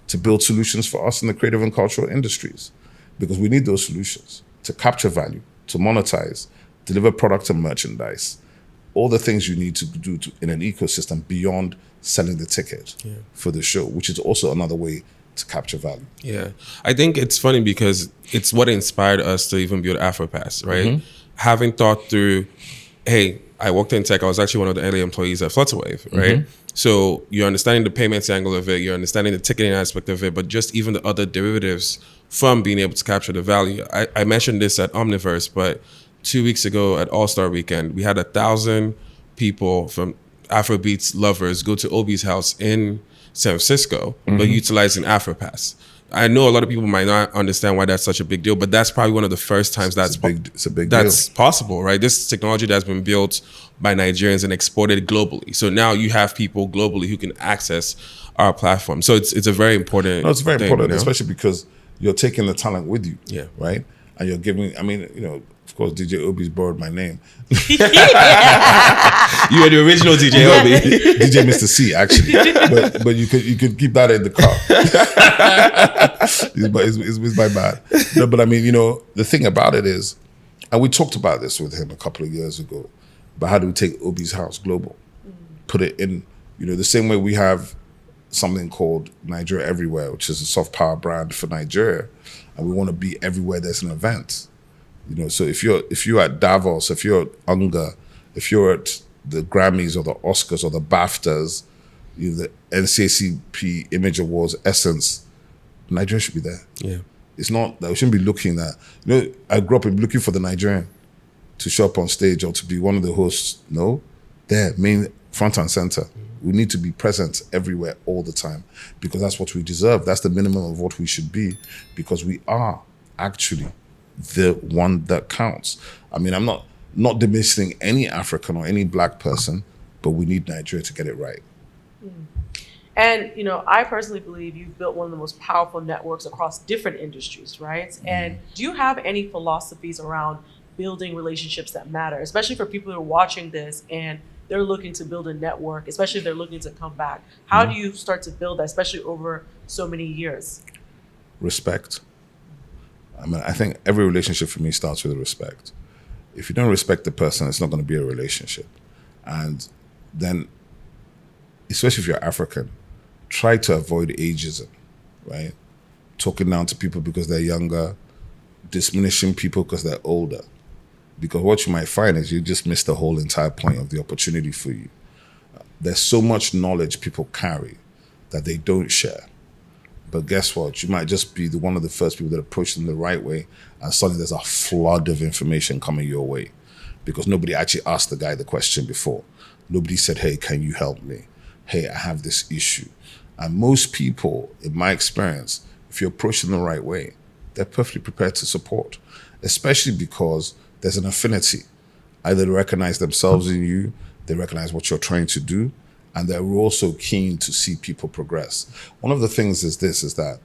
to build solutions for us in the creative and cultural industries? Because we need those solutions to capture value, to monetize, deliver product and merchandise, all the things you need to do in an ecosystem beyond selling the ticket for the show, which is also another way to capture value. Yeah. I think it's funny because it's what inspired us to even build Afropass, right? Mm-hmm. Having thought through, hey, I worked in tech. I was actually one of the early employees at Flutterwave, right? Mm-hmm. So you're understanding the payments angle of it, you're understanding the ticketing aspect of it, but just even the other derivatives from being able to capture the value. I mentioned this at Omniverse, but 2 weeks ago at All-Star Weekend, we had 1,000 people from Afrobeats lovers go to Obi's house in San Francisco, but utilizing Afropass. I know a lot of people might not understand why that's such a big deal, but that's probably one of the first times it's a big deal. Possible, right? This technology that's been built by Nigerians and exported globally. So now you have people globally who can access our platform. So it's a very important. No, it's very important, especially because you're taking the talent with you, right? And you're giving. I mean, you know, of course, DJ Obi's borrowed my name. You are the original DJ Obi. DJ Mr. C, actually. But you could keep that in the car. It's my bad. No, but I mean, you know, the thing about it is, and we talked about this with him a couple of years ago, but how do we take Obi's house global? Put it in, you know, the same way we have something called Nigeria Everywhere, which is a soft power brand for Nigeria, and we want to be everywhere there's an event. You know, so if you're at Davos, if you're at UNGA, if you're at the Grammys or the Oscars or the BAFTAs, you know, the NCACP Image Awards, Essence, Nigeria should be there. Yeah, it's not that we shouldn't be looking at. You know, I grew up looking for the Nigerian to show up on stage or to be one of the hosts. No, there, main front and center. We need to be present everywhere all the time because that's what we deserve. That's the minimum of what we should be because we are actually the one that counts. I mean, I'm not diminishing any African or any black person, but we need Nigeria to get it right. And, you know, I personally believe you've built one of the most powerful networks across different industries, right? And do you have any philosophies around building relationships that matter, especially for people who are watching this and they're looking to build a network, especially if they're looking to come back? How do you start to build that, especially over so many years? Respect. I mean, I think every relationship for me starts with respect. If you don't respect the person, it's not going to be a relationship. And then, especially if you're African, try to avoid ageism, right? Talking down to people because they're younger, diminishing people because they're older. Because what you might find is you just miss the whole entire point of the opportunity for you. There's so much knowledge people carry that they don't share. But guess what? You might just be one of the first people that approach them the right way, and suddenly there's a flood of information coming your way because nobody actually asked the guy the question before. Nobody said, hey, can you help me? Hey, I have this issue. And most people, in my experience, if you approach them the right way, they're perfectly prepared to support, especially because there's an affinity. Either they recognize themselves in you, they recognize what you're trying to do, and that we're also keen to see people progress. One of the things is that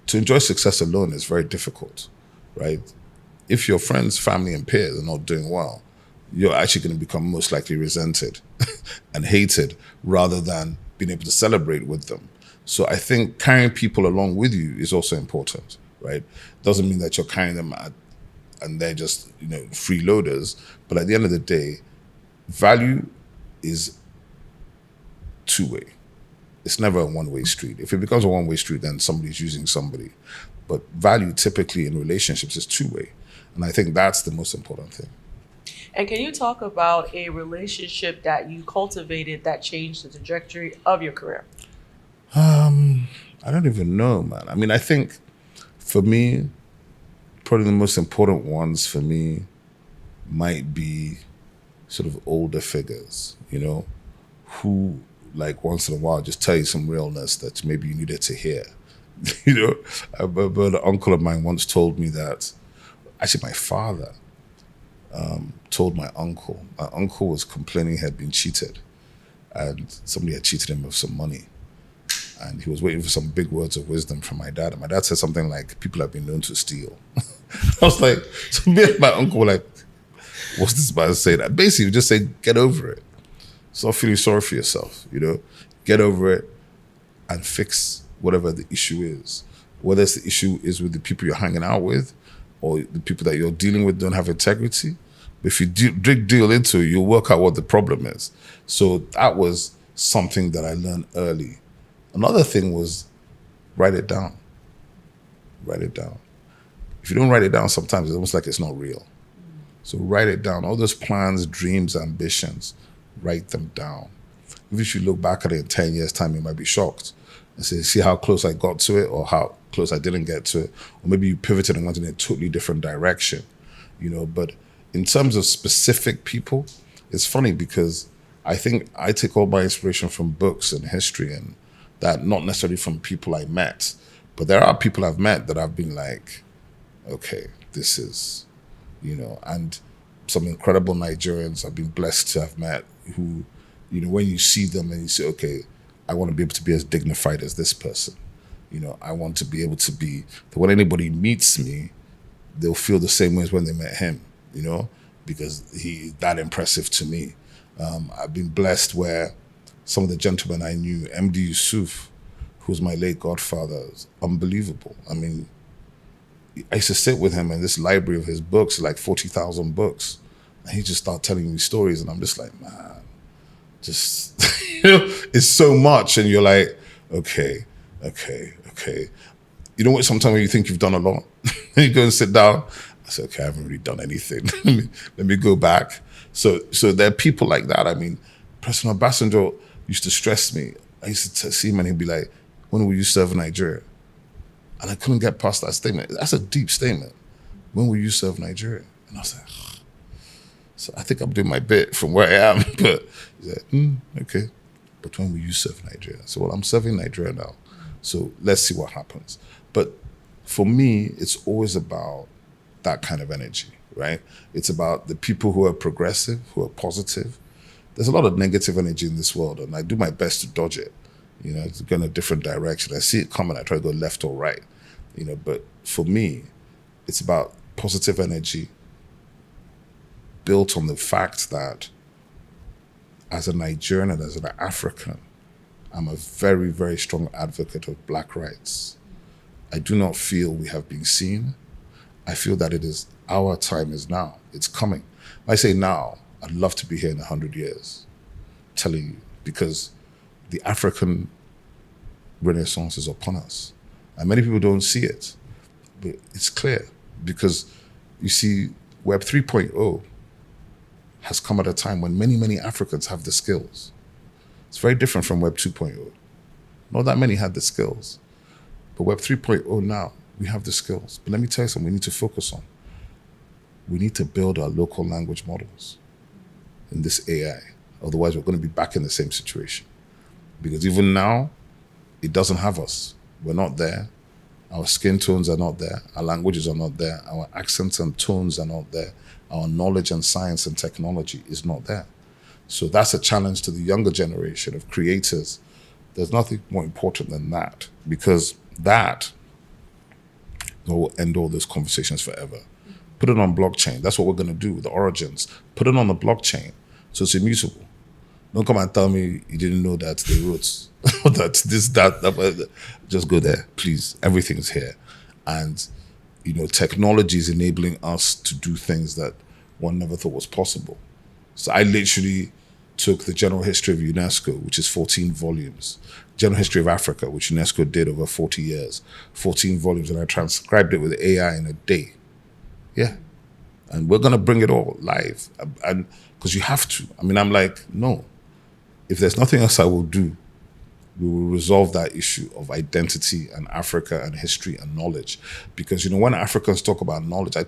to enjoy success alone is very difficult, right? If your friends, family, and peers are not doing well, you're actually going to become most likely resented and hated rather than being able to celebrate with them. So I think carrying people along with you is also important, right? Doesn't mean that you're carrying them and they're just, freeloaders. But at the end of the day, value is two-way. It's never a one-way street. If it becomes a one-way street, then somebody's using somebody. But value typically in relationships is two-way. And I think that's the most important thing. And can you talk about a relationship that you cultivated that changed the trajectory of your career? I don't even know, man. I mean, I think for me, probably the most important ones for me might be sort of older figures, who like once in a while just tell you some realness that maybe you needed to hear. But an uncle of mine once told me that, actually my father told my uncle. My uncle was complaining he had been cheated and somebody had cheated him of some money. And he was waiting for some big words of wisdom from my dad. And my dad said something like, people have been known to steal. I was like, so me and my uncle were like, what's this about to say? That basically just say, get over it. Stop feeling sorry for yourself, get over it and fix whatever the issue is. Whether it's the issue is with the people you're hanging out with or the people that you're dealing with don't have integrity. But if you dig deal into it, you'll work out what the problem is. So that was something that I learned early. Another thing was write it down. Write it down. If you don't write it down, sometimes it's almost like it's not real. So write it down. All those plans, dreams, ambitions, write them down. If you look back at it in 10 years' time, you might be shocked and say, see how close I got to it or how close I didn't get to it. Or maybe you pivoted and went in a totally different direction, But in terms of specific people, it's funny because I think I take all my inspiration from books and history and that, not necessarily from people I met. But there are people I've met that I've been like, okay, this is, and some incredible Nigerians I've been blessed to have met who, when you see them and you say, okay, I want to be able to be as dignified as this person. I want to be able to be, that when anybody meets me, they'll feel the same way as when they met him, because he's that impressive to me. I've been blessed where some of the gentlemen I knew, MD Yusuf, who's my late godfather, is unbelievable. I mean, I used to sit with him in this library of his books, like 40,000 books. And he just started telling me stories. And I'm just like, man, just, it's so much. And you're like, okay. You know what, sometimes when you think you've done a lot, and you go and sit down, I say, okay, I haven't really done anything. Let me go back. So there are people like that. I mean, President Obasanjo used to stress me. I used to see him and he'd be like, when will you serve Nigeria? And I couldn't get past that statement. That's a deep statement. When will you serve Nigeria? And I was like, ugh. So I think I'm doing my bit from where I am. But he's like, okay. But when will you serve Nigeria? So, well, I'm serving Nigeria now. So let's see what happens. But for me, it's always about that kind of energy, right? It's about the people who are progressive, who are positive. There's a lot of negative energy in this world, and I do my best to dodge it, to go in a different direction. I see it coming, I try to go left or right, but for me, it's about positive energy built on the fact that as a Nigerian and as an African, I'm a very, very strong advocate of Black rights. I do not feel we have been seen. I feel that it is our time is now. It's coming. I say now, I'd love to be here in 100 years, telling you, because the African Renaissance is upon us. And many people don't see it, but it's clear because you see, Web 3.0 has come at a time when many, many Africans have the skills. It's very different from Web 2.0. Not that many had the skills, but Web 3.0 now, we have the skills. But let me tell you something we need to focus on. We need to build our local language models in this AI. Otherwise, we're going to be back in the same situation. Because even now, it doesn't have us. We're not there. Our skin tones are not there. Our languages are not there. Our accents and tones are not there. Our knowledge and science and technology is not there. So that's a challenge to the younger generation of creators. There's nothing more important than that, because that will end all those conversations forever. Put it on blockchain. That's what we're going to do with the origins. Put it on the blockchain so it's immutable. Don't come and tell me you didn't know that they wrote that this, that. Just go there, please. Everything's here. And, technology is enabling us to do things that one never thought was possible. So I literally took the general history of UNESCO, which is 14 volumes, general history of Africa, which UNESCO did over 40 years, 14 volumes, and I transcribed it with AI in a day. Yeah. And we're going to bring it all live. And because you have to. I'm like, no. If there's nothing else I will do, we will resolve that issue of identity and Africa and history and knowledge. Because, when Africans talk about knowledge, I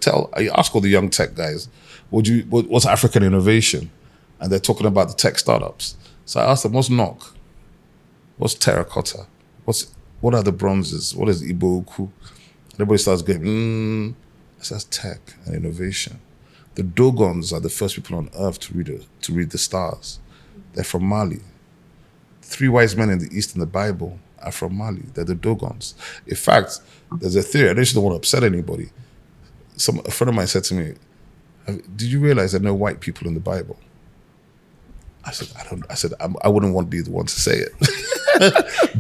ask all the young tech guys, what's African innovation? And they're talking about the tech startups. So I asked them, what's knock? What's terracotta? What are the bronzes? What is Iboku? Everybody starts going, that's tech and innovation. The Dogons are the first people on earth to read the stars. They're from Mali. 3 wise men in the East in the Bible are from Mali. They're the Dogons. In fact, there's a theory. I just don't want to upset anybody. A friend of mine said to me, did you realize there are no white people in the Bible? I said, I wouldn't want to be the one to say it.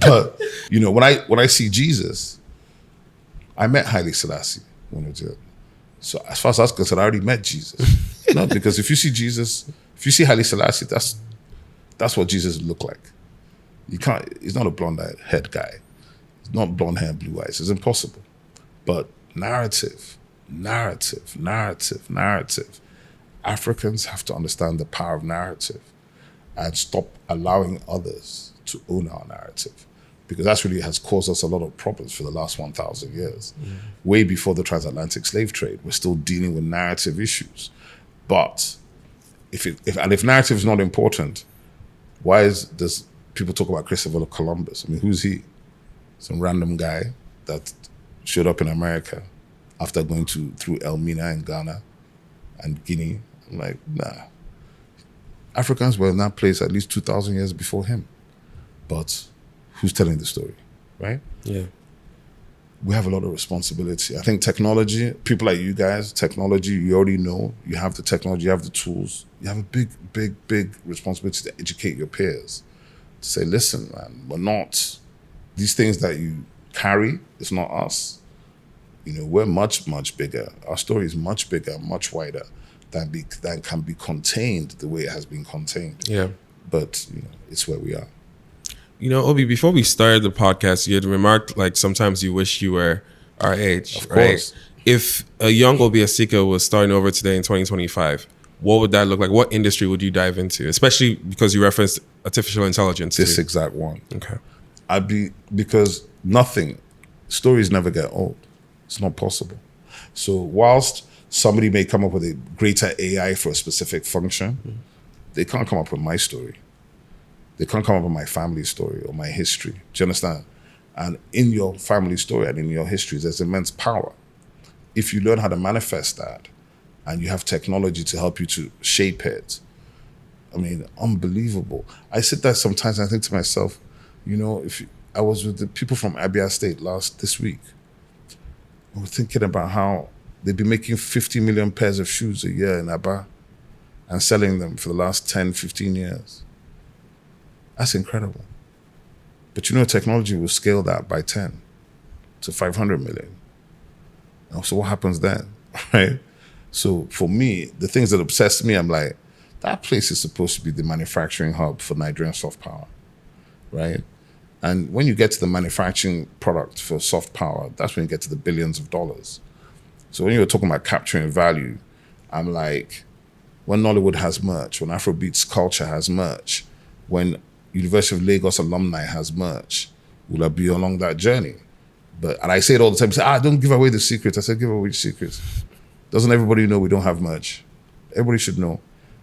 But, when I see Jesus, I met Haile Selassie when I did it. So as far as I was concerned, I already met Jesus. No, because if you see Jesus, if you see Haile Selassie, that's what Jesus looked like. He's not a blonde-haired guy. He's not blonde hair and blue eyes. It's impossible. But narrative. Africans have to understand the power of narrative and stop allowing others to own our narrative. Because that's really has caused us a lot of problems for the last 1,000 years. Mm-hmm. Way before the transatlantic slave trade, we're still dealing with narrative issues. But if narrative is not important, why does people talk about Christopher Columbus? Who's he? Some random guy that showed up in America after going through Elmina in Ghana and Guinea. I'm like, nah. Africans were in that place at least 2,000 years before him. But who's telling the story, right? Yeah. We have a lot of responsibility. I think technology, people like you guys, technology, you already know, you have the technology, you have the tools. You have a big responsibility to educate your peers. To say, listen, man, these things that you carry, it's not us. We're much, much bigger. Our story is much bigger, much wider than can be contained the way it has been contained. Yeah. But, it's where we are. Obi, before we started the podcast, you had remarked like sometimes you wish you were our age. Of course. Right? If a young Obi Asika was starting over today in 2025, what would that look like? What industry would you dive into? Especially because you referenced artificial intelligence. This exact one. Okay. Because stories never get old. It's not possible. So whilst somebody may come up with a greater AI for a specific function, they can't come up with my story. They can't come up with my family story or my history. Do you understand? And in your family story and in your history, there's immense power. If you learn how to manifest that and you have technology to help you to shape it, unbelievable. I sit there sometimes and I think to myself, I was with the people from Abia State this week. I was thinking about how they've been making 50 million pairs of shoes a year in Aba and selling them for the last 10, 15 years. That's incredible. But technology will scale that by 10 to 500 million. So what happens then, right? So for me, the things that obsess me, I'm like, that place is supposed to be the manufacturing hub for Nigerian soft power, right? And when you get to the manufacturing product for soft power, that's when you get to the billions of dollars. So when you're talking about capturing value, I'm like, when Nollywood has merch, when Afrobeats culture has merch, when University of Lagos alumni has merch, will I be along that journey? And I say it all the time, say, don't give away the secrets. I said, give away the secrets. Doesn't everybody know we don't have merch? Everybody should know.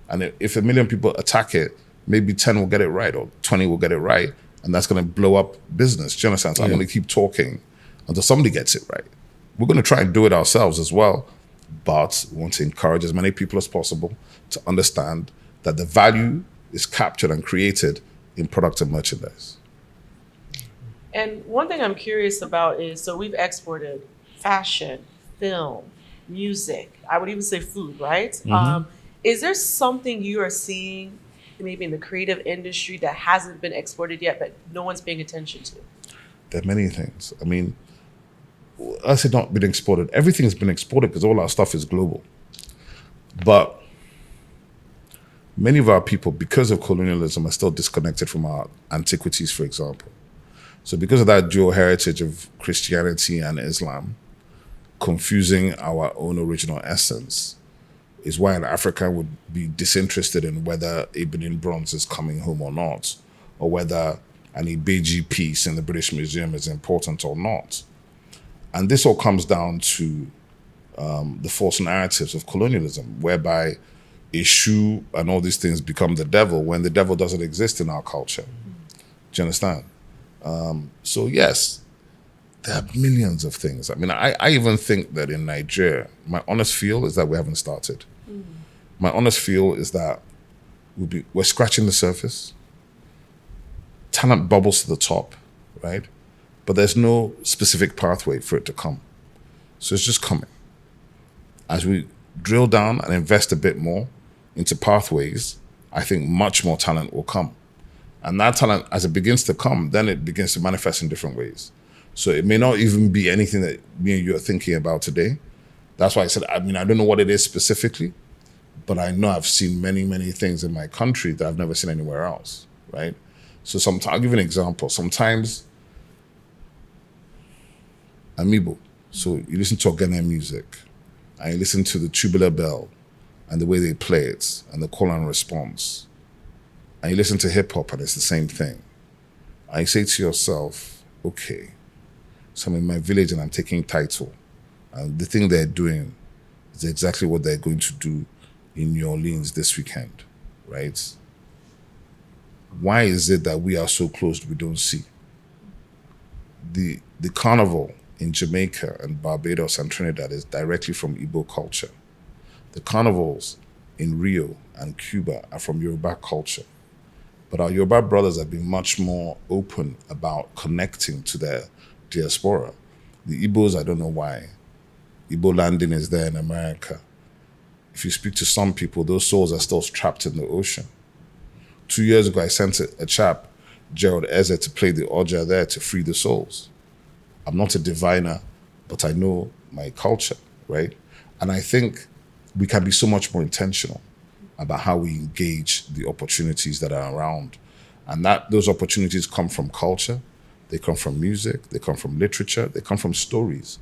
And if 1 million people attack it, maybe 10 will get it right or 20 will get it right. And that's going to blow up business. Do you understand? So I'm going to keep talking until somebody gets it right. We're going to try and do it ourselves as well. But we want to encourage as many people as possible to understand that the value is captured and created in product and merchandise. And one thing I'm curious about is, so we've exported fashion, film, music, I would even say food, right? Is there something you are seeing maybe in the creative industry that hasn't been exported yet, but no one's paying attention to? There are many things. I mean, I said not been exported. Everything's been exported because all our stuff is global. But many of our people, because of colonialism, are still disconnected from our antiquities, for example. So because of that dual heritage of Christianity and Islam, confusing our own original essence is why an African would be disinterested in whether a Benin bronze is coming home or not, or whether an Ibeji piece in the British Museum is important or not. And this all comes down to the false narratives of colonialism, whereby a shoe and all these things become the devil when the devil doesn't exist in our culture. Do you understand? So yes, there are millions of things. I mean, I even think that in Nigeria, my honest feel is that we haven't started. My honest feel is that we're scratching the surface. Talent bubbles to the top, right? But there's no specific pathway for it to come. So it's just coming. As we drill down and invest a bit more into pathways, I think much more talent will come. And that talent, as it begins to come, then it begins to manifest in different ways. So it may not even be anything that me and you are thinking about today. That's why I said, I mean, I don't know what it is specifically, but I know I've seen many, many things in my country that I've never seen anywhere else, right? So I'll give you an example. Sometimes, Amiibo. So you listen to Ogene music, and you listen to the tubular bell, and the way they play it, and the call and response. And you listen to hip hop and it's the same thing. And you say to yourself, okay, so I'm in my village and I'm taking title. And the thing they're doing is exactly what they're going to do in New Orleans this weekend, right? Why is it that we are so close we don't see? The carnival in Jamaica and Barbados and Trinidad is directly from Igbo culture. The carnivals in Rio and Cuba are from Yoruba culture. But our Yoruba brothers have been much more open about connecting to their diaspora. The Igbos, I don't know why. Igbo landing is there in America. If you speak to some people, those souls are still trapped in the ocean. 2 years ago, I sent a chap, Gerald Eze, to play the Oja there to free the souls. I'm not a diviner, but I know my culture, right? And I think we can be so much more intentional about how we engage the opportunities that are around. And those opportunities come from culture, they come from music, they come from literature, they come from stories,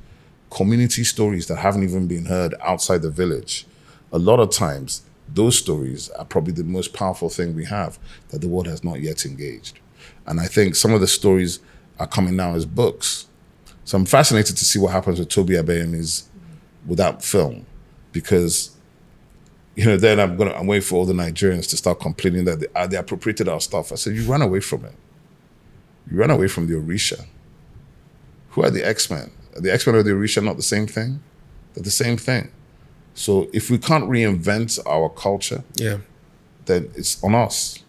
community stories that haven't even been heard outside the village. A lot of times, those stories are probably the most powerful thing we have that the world has not yet engaged. And I think some of the stories are coming now as books. So I'm fascinated to see what happens with Toby Adeyemi's with that film, because then I'm waiting for all the Nigerians to start complaining that they appropriated our stuff. I said, you run away from it. You run away from the Orisha. Who are the X-Men? Are the X-Men or the Orisha not the same thing? They're the same thing. So if we can't reinvent our culture, then it's on us.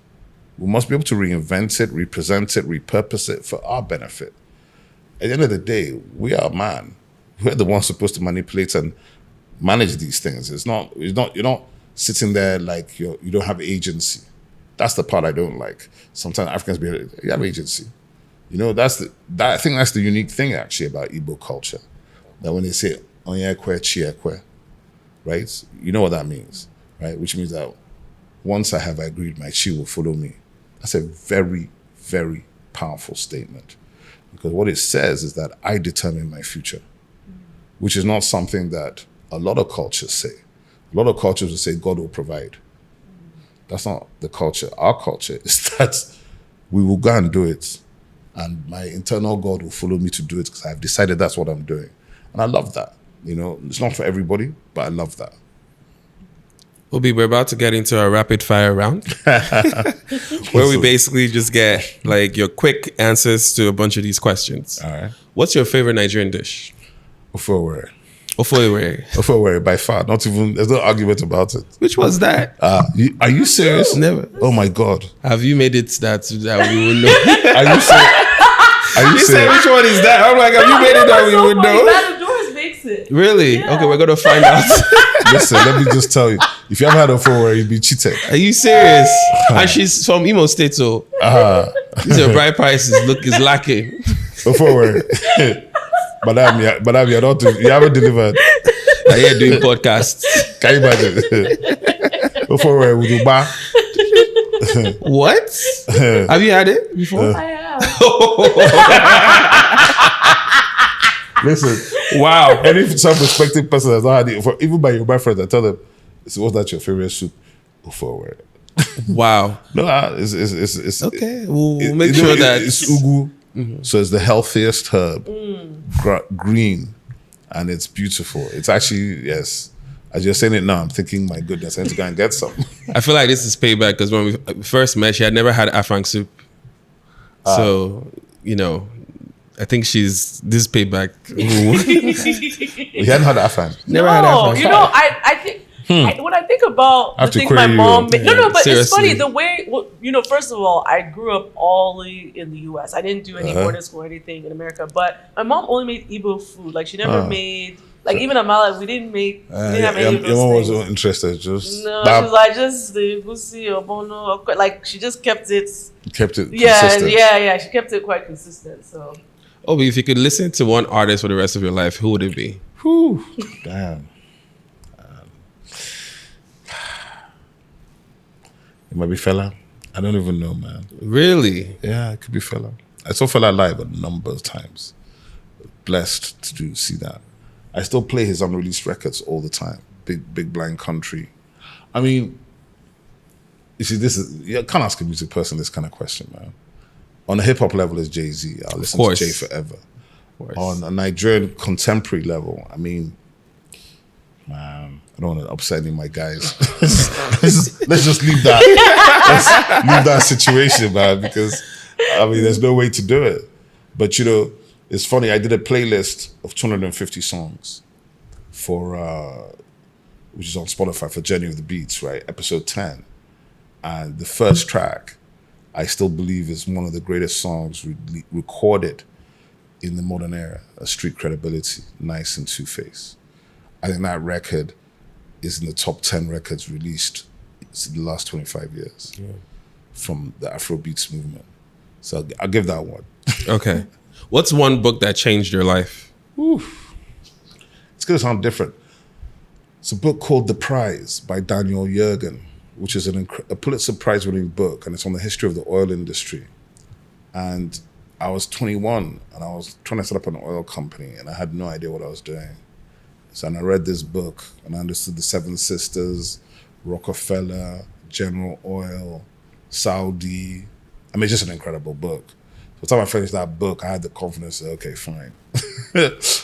We must be able to reinvent it, represent it, repurpose it for our benefit. At the end of the day, we are man. We're the ones supposed to manipulate and manage these things. You're not sitting there like you don't have agency. That's the part I don't like. Sometimes Africans you have agency. I think that's the unique thing actually about Igbo culture. That when they say Onyekwe Chiekwe, right? You know what that means, right? Which means that once I have agreed, my chi will follow me. That's a very, very powerful statement. Because what it says is that I determine my future, which is not something that a lot of cultures say. A lot of cultures will say God will provide. That's not the culture. Our culture is that we will go and do it, and my internal God will follow me to do it because I've decided that's what I'm doing. And I love that. It's not for everybody, but I love that. Obi, we're about to get into a rapid fire round where we basically just get your quick answers to a bunch of these questions. All right. What's your favorite Nigerian dish? Ofe. Ofowe by far. Not even. There's no argument about it. Which was that? Are you serious? Never. Oh my God. Have you made it that we would know? Are you serious? Are you You said serious? which one is that? I'm like, have you made it that we would know? Matadors makes it. Really? Yeah. Okay, we're gonna find out. Listen, let me just tell you. If you haven't had Ofowe, you'd be cheated. Are you serious? And she's from Imo State, so these are bride prices. Look, is lacking. Ofowe. Madam, you're not. You haven't delivered. Are you doing podcasts? Can you imagine? Ofowe with Uba. What? Have you had it before? I have. Listen, Wow. any self-respecting person has not had it before, even by your friends, I tell them, what's that your favorite soup? Ofowe. Wow. No, it's Okay, we'll make sure that it's ugu. So it's the healthiest herb, green, and it's beautiful. It's actually, yes. As you're saying it now, I'm thinking, my goodness, I need to go and get some. I feel like this is payback because when we first met, she had never had Afang soup. So, I think this payback. You hadn't had afan. Never had Afang. I think when I think about I have the to thing my query mom you. made, no, but Seriously. it's funny the way, first of all, I grew up all in the U.S. I didn't do any boarding school or anything in America, but my mom only made Igbo food. Like she never made, like even Amala, we didn't have any of those Your mom things. wasn't interested, just No, she was like just the gusi or bono, like she just kept it. kept it Yeah, consistent. yeah, she kept it quite consistent. So Obi, if you could listen to one artist for the rest of your life, who would it be? Whew, damn. It might be Fela. I don't even know, man. Really? Yeah, it could be Fela. I saw Fela live a number of times. Blessed to see that. I still play his unreleased records all the time. Big Blind Country. I mean, you see, you can't ask a music person this kind of question, man. On a hip hop level, it's Jay-Z. I'll listen to Jay forever. On a Nigerian contemporary level, I mean, man, I don't want to upset any of my guys. let's just leave that. Let's leave that situation, man, because I mean, there's no way to do it. But it's funny. I did a playlist of 250 songs which is on Spotify for Journey of the Beats, right? Episode 10, and the first track, I still believe is one of the greatest songs recorded in the modern era. A Street Credibility, Nice and Two-Face. I think that record is in the top 10 records released in the last 25 years from the Afrobeats movement. So I'll give that one. Okay. What's one book that changed your life? It's going to sound different. It's a book called The Prize by Daniel Yergin, which is a Pulitzer Prize-winning book, and it's on the history of the oil industry. And I was 21, and I was trying to set up an oil company, and I had no idea what I was doing. So and I read this book, and I understood the Seven Sisters, Rockefeller, General Oil, Saudi. I mean, it's just an incredible book. By the time I finished that book, I had the confidence to say, okay, fine.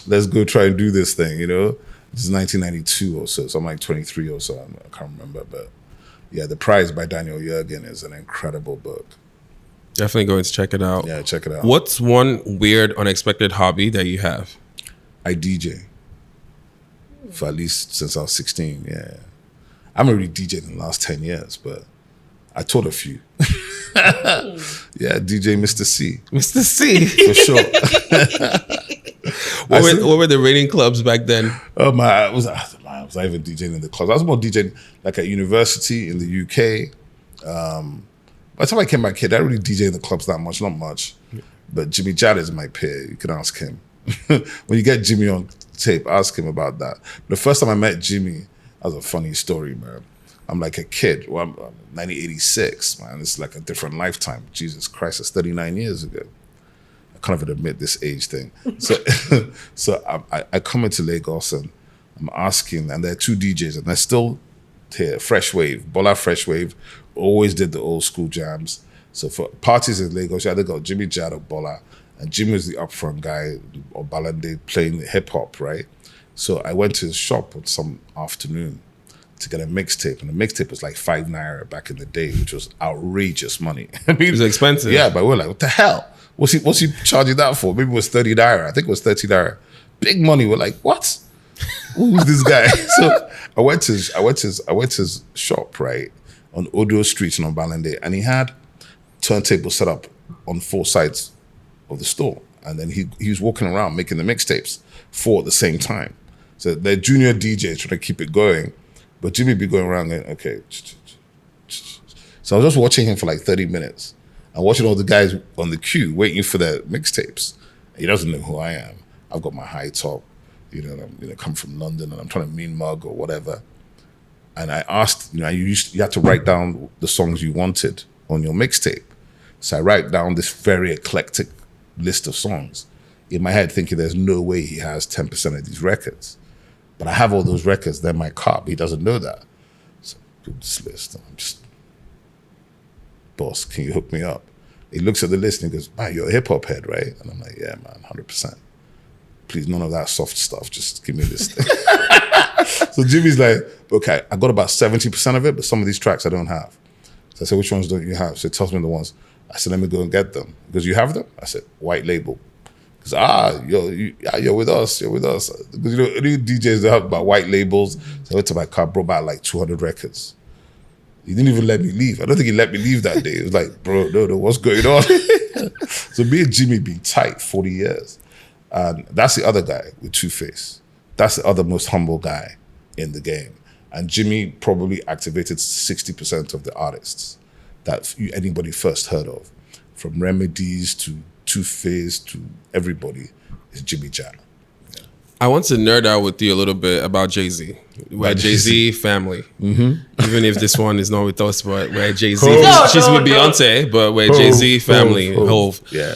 Let's go try and do this thing, This is 1992 or so I'm like 23 or so, I can't remember. But yeah, The Prize by Daniel Yergin is an incredible book. Definitely going to check it out. Yeah, check it out. What's one weird, unexpected hobby that you have? I DJ. For at least since I was 16, yeah. I haven't really DJed in the last 10 years, but I taught a few. Yeah, DJ Mr. C. Mr. C. For sure. What were the rating clubs back then? Oh my! I was not even DJing in the clubs. I was more DJing like at university in the UK. By the time I came back here, I didn't really DJ in the clubs that much, not much. But Jimmy Jad is my peer. You can ask him. When you get Jimmy on tape, ask him about that. The first time I met Jimmy, that was a funny story, man. I'm like a kid. Well, I'm 1986, man. It's like a different lifetime. Jesus Christ, it's 39 years ago. I can't even admit this age thing. So I come into Lagos and I'm asking, and there are two DJs, and they're still here. Fresh Wave, Bola Fresh Wave, always did the old school jams. So for parties in Lagos, you either got Jimmy Jad or Bola, and Jimmy was the upfront guy, or Balande playing hip hop, right? So I went to his shop on some afternoon to get a mixtape, and the mixtape was like 5 naira back in the day, which was outrageous money. I mean, It was expensive. Yeah, but we're like, what the hell? What's he charging that for? Maybe it was 30 naira. I think it was 30 naira. Big money. We're like, what? who's this guy? So I went to his shop, right, on Odo Street in Obalende, and he had turntable set up on 4 sides of the store. And then he was walking around making the mixtapes 4 at the same time. So they're junior DJs trying to keep it going, but Jimmy be going around going, okay. So I was just watching him for like 30 minutes and watching all the guys on the queue waiting for their mixtapes. He doesn't know who I am. I've got my high top, come from London and I'm trying to mean mug or whatever. And I asked, you had to write down the songs you wanted on your mixtape. So I write down this very eclectic list of songs in my head thinking there's no way he has 10% of these records. But I have all those records, they're my cop. He doesn't know that. So I do this list. I'm just, boss, can you hook me up? He looks at the list and he goes, man, you're a hip hop head, right? And I'm like, yeah, man, 100%. Please, none of that soft stuff. Just give me this thing. So Jimmy's like, okay, I got about 70% of it, but some of these tracks I don't have. So I said, which ones don't you have? So he tells me the ones. I said, let me go and get them. Because you have them? I said, white label. Because, you're with us, you're with us. Because, any DJs that have about white labels. So I went to my car, brought back like 200 records. He didn't even let me leave. I don't think he let me leave that day. It was like, bro, no, what's going on? So me and Jimmy been tight 40 years. And that's the other guy with Two-Face. That's the other most humble guy in the game. And Jimmy probably activated 60% of the artists that anybody first heard of. From Remedies to Two-Face to everybody is Jimmy Jam. Yeah. I want to nerd out with you a little bit about Jay-Z. We're Jay-Z family. Mm-hmm. Even if this one is not with us, but we're Jay-Z. She's with Beyonce, but we're Jay-Z family. Hove. Yeah.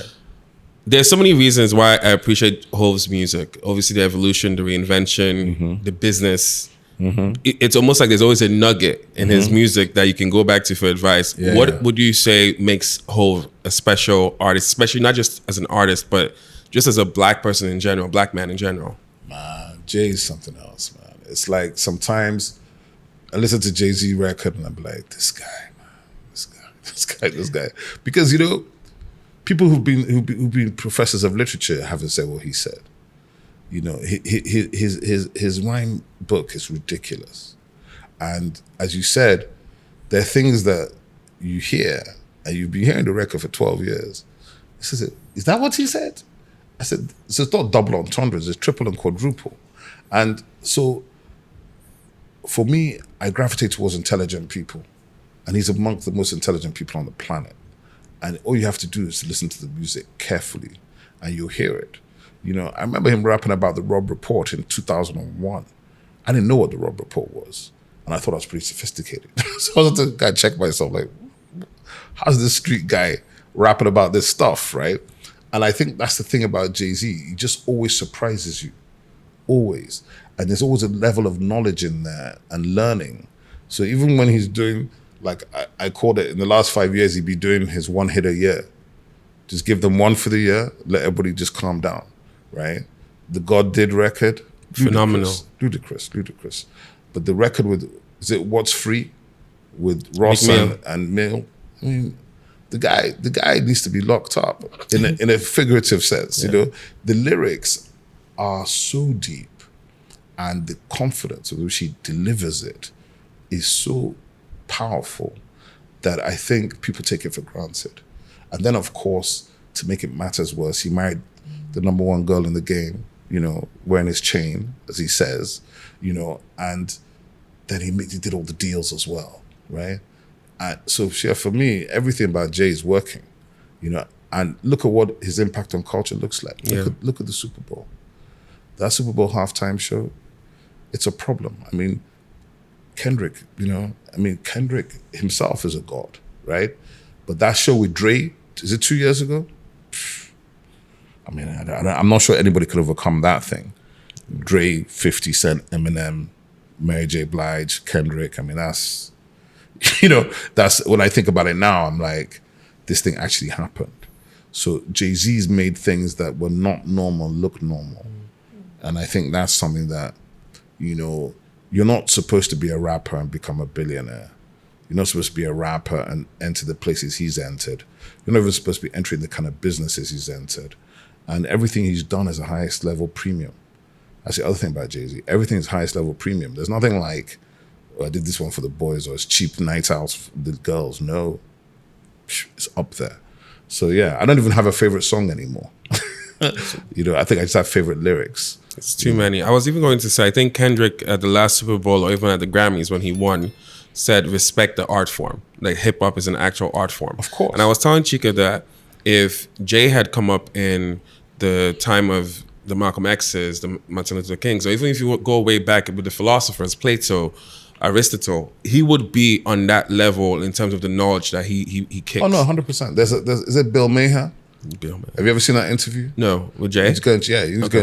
There's so many reasons why I appreciate Hove's music. Obviously, the evolution, the reinvention, the business. Mm-hmm. It's almost like there's always a nugget in his music that you can go back to for advice. Yeah, what would you say makes Hove a special artist, especially not just as an artist, but just as a black person in general, black man in general? Man, Jay's something else, man. It's like sometimes I listen to Jay-Z record and I'm like, this guy, man, this guy. Because, people who've been professors of literature haven't said what he said. His rhyme book is ridiculous. And as you said, there are things that you hear, and you've been hearing the record for 12 years. He says, is that what he said? I said, so it's not double entendres, it's triple and quadruple. And so for me, I gravitate towards intelligent people. And he's amongst the most intelligent people on the planet. And all you have to do is to listen to the music carefully, and you'll hear it. I remember him rapping about the Rob Report in 2001. I didn't know what the Rob Report was. And I thought I was pretty sophisticated. So I was to go check myself, like, how's this street guy rapping about this stuff, right? And I think that's the thing about Jay-Z. He just always surprises you. Always. And there's always a level of knowledge in there and learning. So even when he's doing, like I called it, in the last 5 years, he'd be doing his one hit a year. Just give them one for the year, let everybody just calm down, right? The God Did record, phenomenal. Ludicrous. But the record with, is it What's Free? With Ross and Mill. I mean, the guy needs to be locked up in a figurative sense, The lyrics are so deep and the confidence with which he delivers it is so powerful that I think people take it for granted. And then, of course, to make it matters worse, he married the number one girl in the game, wearing his chain, as he says, and then he did all the deals as well, right? And so for me, everything about Jay is working, and look at what his impact on culture looks like. Look at the Super Bowl. That Super Bowl halftime show, it's a problem. I mean, Kendrick, Kendrick himself is a god, right? But that show with Dre, is it 2 years ago? I mean, I'm not sure anybody could overcome that thing. Dre, 50 Cent, Eminem, Mary J. Blige, Kendrick. I mean, that's when I think about it now, I'm like, this thing actually happened. So Jay-Z's made things that were not normal look normal. And I think that's something that, you're not supposed to be a rapper and become a billionaire. You're not supposed to be a rapper and enter the places he's entered. You're not even supposed to be entering the kind of businesses he's entered. And everything he's done is a highest level premium. That's the other thing about Jay-Z. Everything is highest level premium. There's nothing like, oh, I did this one for the boys, or it's cheap night outs for the girls. No, it's up there. So yeah, I don't even have a favorite song anymore. You know, I think I just have favorite lyrics. It's too many. I was even going to say, I think Kendrick at the last Super Bowl or even at the Grammys when he won said, respect the art form. Like hip hop is an actual art form. Of course. And I was telling Chica that if Jay had come up in the time of the Malcolm X's, the Martin Luther Kings, or even if you go way back with the philosophers, Plato, Aristotle, he would be on that level in terms of the knowledge that he kicks. Oh no, 100%. Is it Bill Maher? Bill Maher. Have you ever seen that interview? No, with Jay? You just go and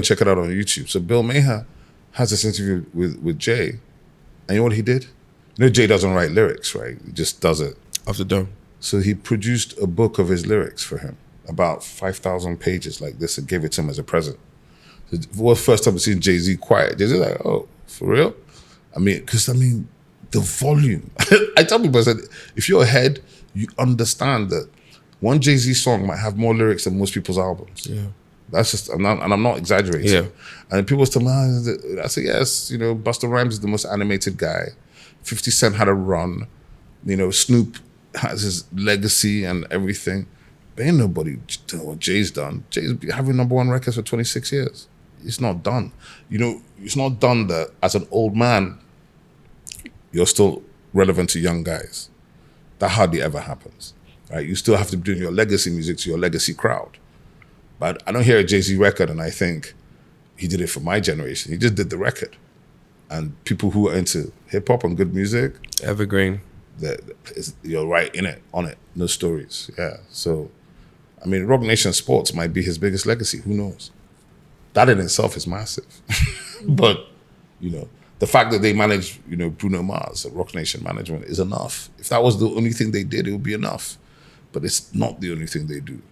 check it out on YouTube. So Bill Maher has this interview with Jay, and you know what he did? You know Jay doesn't write lyrics, right? He just does it. Off the dome. So he produced a book of his lyrics for him, about 5,000 pages like this, and gave it to him as a present. So it was the first time I've seen Jay-Z quiet. Jay-Z like, oh, for real? The volume. I tell people, I said, if you're ahead, you understand that one Jay-Z song might have more lyrics than most people's albums. Yeah. That's just, and I'm not exaggerating. Yeah. And people tell me, I say, yes, you know, Busta Rhymes is the most animated guy. 50 Cent had a run. You know, Snoop has his legacy and everything. But ain't nobody doing what Jay's done. Jay's been having #1 records for 26 years. It's not done. You know, it's not done that as an old man, you're still relevant to young guys. That hardly ever happens, right? You still have to be doing your legacy music to your legacy crowd. But I don't hear a Jay-Z record and I think he did it for my generation. He just did the record. And people who are into hip hop and good music, evergreen. You're right in it, on it, no stories. Yeah. So, I mean, Rock Nation Sports might be his biggest legacy. Who knows? That in itself is massive. But, you know, the fact that they manage, you know, Bruno Mars at Rock Nation Management is enough. If that was the only thing they did, it would be enough. But it's not the only thing they do.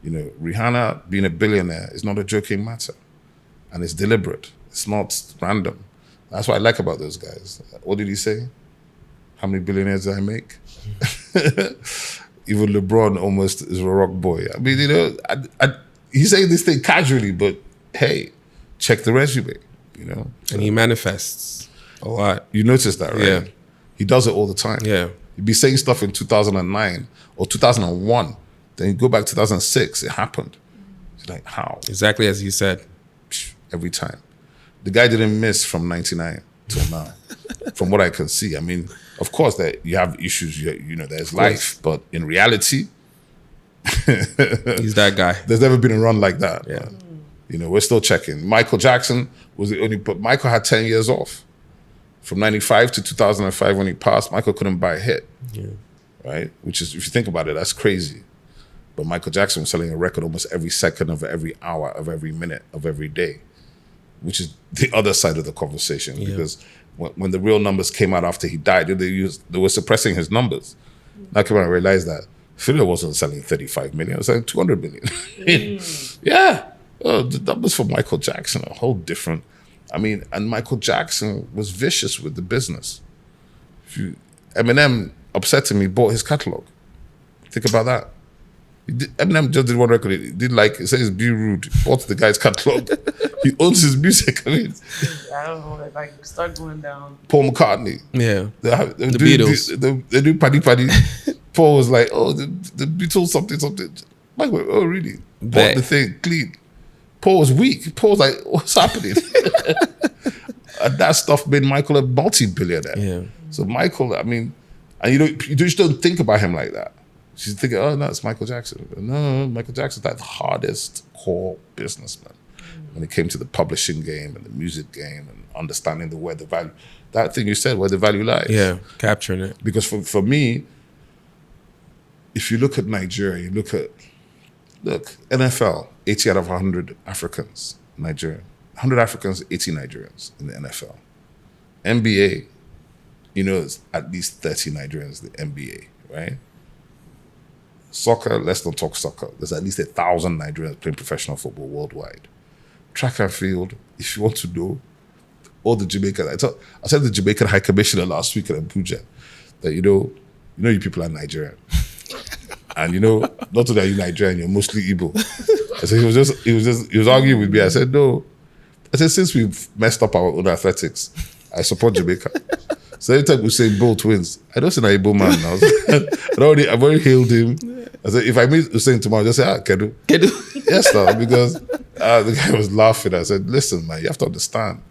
You know, Rihanna being a billionaire is not a joking matter. And it's deliberate. It's not random. That's what I like about those guys. What did he say? How many billionaires did I make? Even LeBron almost is a rock boy. I mean, you know, he's saying this thing casually, but hey, check the resume, you know? And he manifests a lot. You notice that, right? Yeah. He does it all the time. Yeah. He'd be saying stuff in 2009 or 2001. Then you go back 2006, it happened. It's like, how? Exactly as he said. Every time. The guy didn't miss from 99 till now, from what I can see. I mean, of course, that you have issues, you know, there's life, but in reality, he's that guy. There's never been a run like that. Yeah. You know, we're still checking. Michael Jackson was the only, but Michael had 10 years off. From 95 to 2005 when he passed, Michael couldn't buy a hit. Yeah. Right? Which is, if you think about it, that's crazy. But Michael Jackson was selling a record almost every second of every hour of every minute of every day, which is the other side of the conversation. Yeah. Because when the real numbers came out after he died, they were suppressing his numbers. Now come on, I realized that Phila wasn't selling 35 million, it was selling 200 million. Yeah. Oh, the numbers for Michael Jackson are a whole different. I mean, and Michael Jackson was vicious with the business. Eminem upset him, he bought his catalog. Think about that. Eminem just did one record. He did he says Be Rude. He bought the guy's catalog. He owns his music. I mean, I don't know if I can start going down. Paul McCartney. Yeah. The Beatles. They do Paddy Paddy. Paul was like, oh, the Beatles something. Michael went, oh, really? Bought the thing clean. Paul was weak. Paul was like, what's happening? And that stuff made Michael a multi-billionaire. Yeah. So Michael, I mean, and you just don't think about him like that. She's thinking, oh, no, it's Michael Jackson. No, Michael Jackson's like the hardest core businessman when it came to the publishing game and the music game and understanding where the value, that thing you said, where the value lies. Yeah, capturing it. Because for me, if you look at Nigeria, look, NFL, 80 out of 100 Africans, Nigerian. 100 Africans, 80 Nigerians in the NFL. NBA, you know, it's at least 30 Nigerians, the NBA, right? Soccer, let's not talk soccer. There's at least 1,000 Nigerians playing professional football worldwide. Track and field, if you want to know, all the Jamaicans. I said the Jamaican High Commissioner last week in Abuja that, you people are Nigerian. And not only are you Nigerian, you're mostly Igbo. I said he was arguing with me. I said, no, I said, since we've messed up our own athletics, I support Jamaica. So every time we say Bolt wins, I don't say Igbo man. I've already hailed him. I said, if I meet Hussein tomorrow, just say, Kedu. Yes, no, because the guy was laughing. I said, listen, man, you have to understand,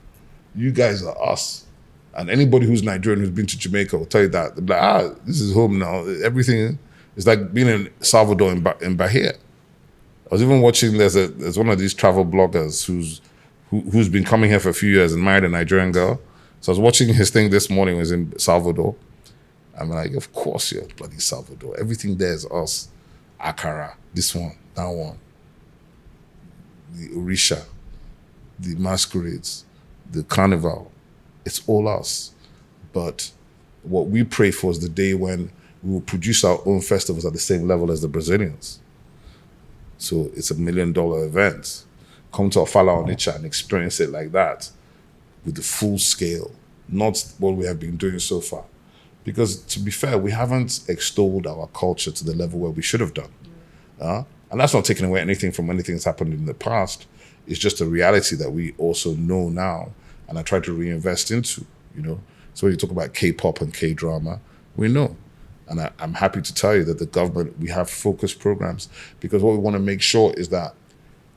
you guys are us. And anybody who's Nigerian who's been to Jamaica will tell you that. They'll be like, this is home now. Everything is like being in Salvador in Bahia. I was even watching, there's one of these travel bloggers who's been coming here for a few years and married a Nigerian girl. So I was watching his thing this morning, he was in Salvador. I'm like, of course you're bloody Salvador. Everything there is us. Akara, this one, that one. The Orisha, the masquerades, the carnival. It's all us. But what we pray for is the day when we will produce our own festivals at the same level as the Brazilians. So it's $1 million event. Come to a Fela Onitsha and experience it like that with the full scale, not what we have been doing so far. Because to be fair, we haven't extolled our culture to the level where we should have done. And that's not taking away anything from anything that's happened in the past. It's just a reality that we also know now and I try to reinvest into, you know. So when you talk about K-pop and K-drama, we know. And I'm happy to tell you that the government, we have focused programs because what we want to make sure is that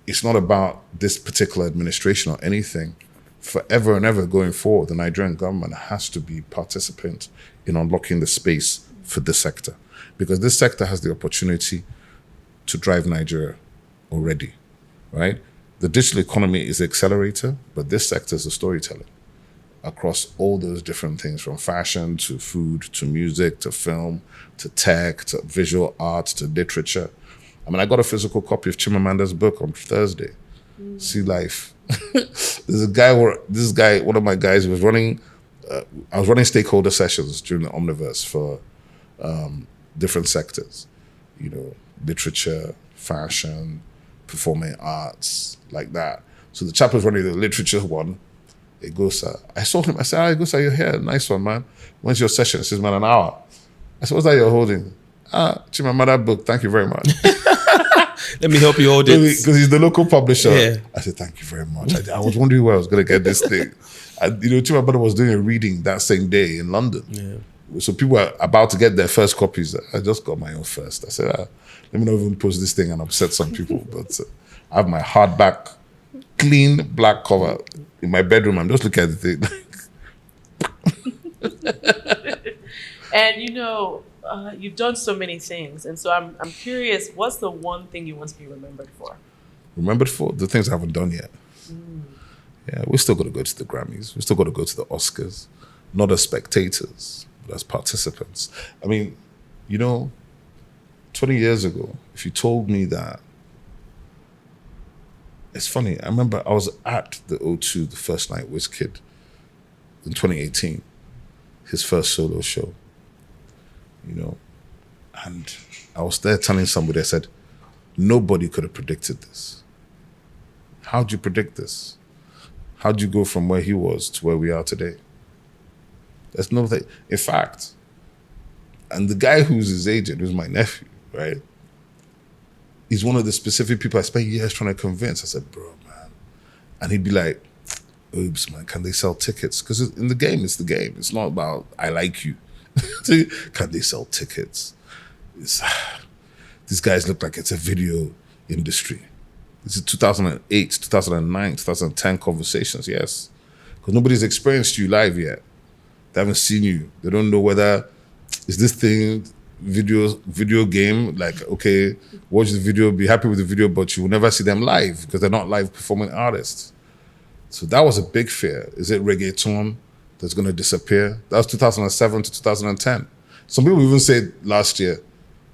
it's not about this particular administration or anything. Forever and ever going forward, the Nigerian government has to be participant in unlocking the space for this sector because this sector has the opportunity to drive Nigeria already, right? The digital economy is the accelerator, but this sector is the storyteller across all those different things from fashion to food to music to film to tech to visual arts to literature. I mean, I got a physical copy of Chimamanda's book on Thursday, See Life. This guy, one of my guys, was running, I was running stakeholder sessions during the Omniverse for different sectors, you know, literature, fashion, performing arts, like that. So the chap was running the literature one. Egosa. I saw him. I said, Egosa, you're here. Nice one, man. When's your session? He says, man, an hour. I said, what's that you're holding? Chimamanda book. Thank you very much. Let me help you hold it. Because he's the local publisher. Yeah. I said, thank you very much. I was wondering where I was going to get this thing. And, you know, Chimamanda was doing a reading that same day in London. Yeah. So people were about to get their first copies. I just got my own first. I said, let me not even post this thing and upset some people. But I have my hardback, clean black cover in my bedroom. I'm just looking at the thing. And you know, you've done so many things, and so I'm curious. What's the one thing you want to be remembered for? Remembered for the things I haven't done yet. Yeah, we're still going to go to the Grammys. We're still going to go to the Oscars, not as spectators, but as participants. I mean, you know, 20 years ago, if you told me that. It's funny, I remember I was at the O2 the first night Wizkid in 2018, his first solo show, you know, and I was there telling somebody, I said, nobody could have predicted this. How'd you predict this? How'd you go from where he was to where we are today? There's no thing. In fact, and the guy who's his agent, who's my nephew, right? He's one of the specific people I spent years trying to convince. I said, bro, man. And he'd be like, oops, man, can they sell tickets? Because in the game, it's the game. It's not about, I like you. Can they sell tickets? These guys look like it's a video industry. This is 2008, 2009, 2010 conversations, yes. Because nobody's experienced you live yet. They haven't seen you. They don't know whether, is this thing video game, like, okay, watch the video, be happy with the video, but you will never see them live because they're not live performing artists. So that was a big fear. Is it reggaeton that's going to disappear? That was 2007 to 2010. Some people even said last year,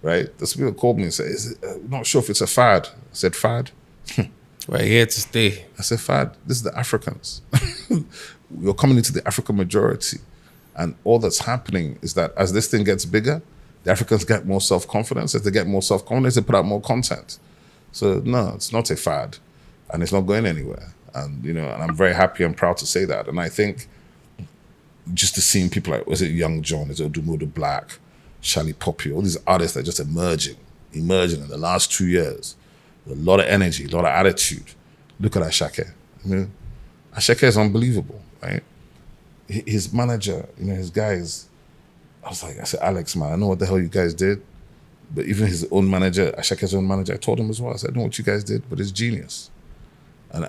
right? Some people called me and said, not sure if it's a fad. I said, fad? We're here to stay. I said, fad, this is the Africans. We're coming into the African majority. And all that's happening is that as this thing gets bigger, the Africans get more self-confidence. As they get more self-confidence, they put out more content. So no, it's not a fad, and it's not going anywhere. And you know, and I'm very happy and proud to say that. And I think just to seeing people like, was it Young John, is it Odumodu Black, Shali Poppy, all these artists that are just emerging in the last 2 years, with a lot of energy, a lot of attitude. Look at Ashake. I mean, Ashake is unbelievable, right? His manager, his guys. I said, Alex, man, I know what the hell you guys did, but even his own manager, Ashake's own manager, I told him as well. I said, I know what you guys did, but it's genius. And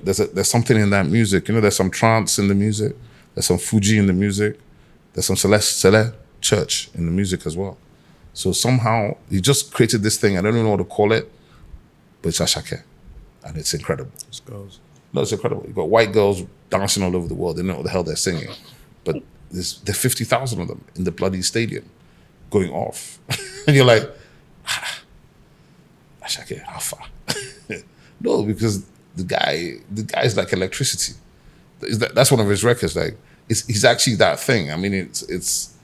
there's something in that music. There's some trance in the music. There's some Fuji in the music. There's some Celeste Church in the music as well. So somehow he just created this thing. I don't even know what to call it, but it's Ashake, and it's incredible. It goes. No, it's incredible. You've got white girls dancing all over the world. They don't know what the hell they're singing, but there are 50,000 of them in the bloody stadium going off, and you're like, Ashake, how far? No, because the guy's like electricity. That's one of his records. Like, he's actually that thing. I mean, it's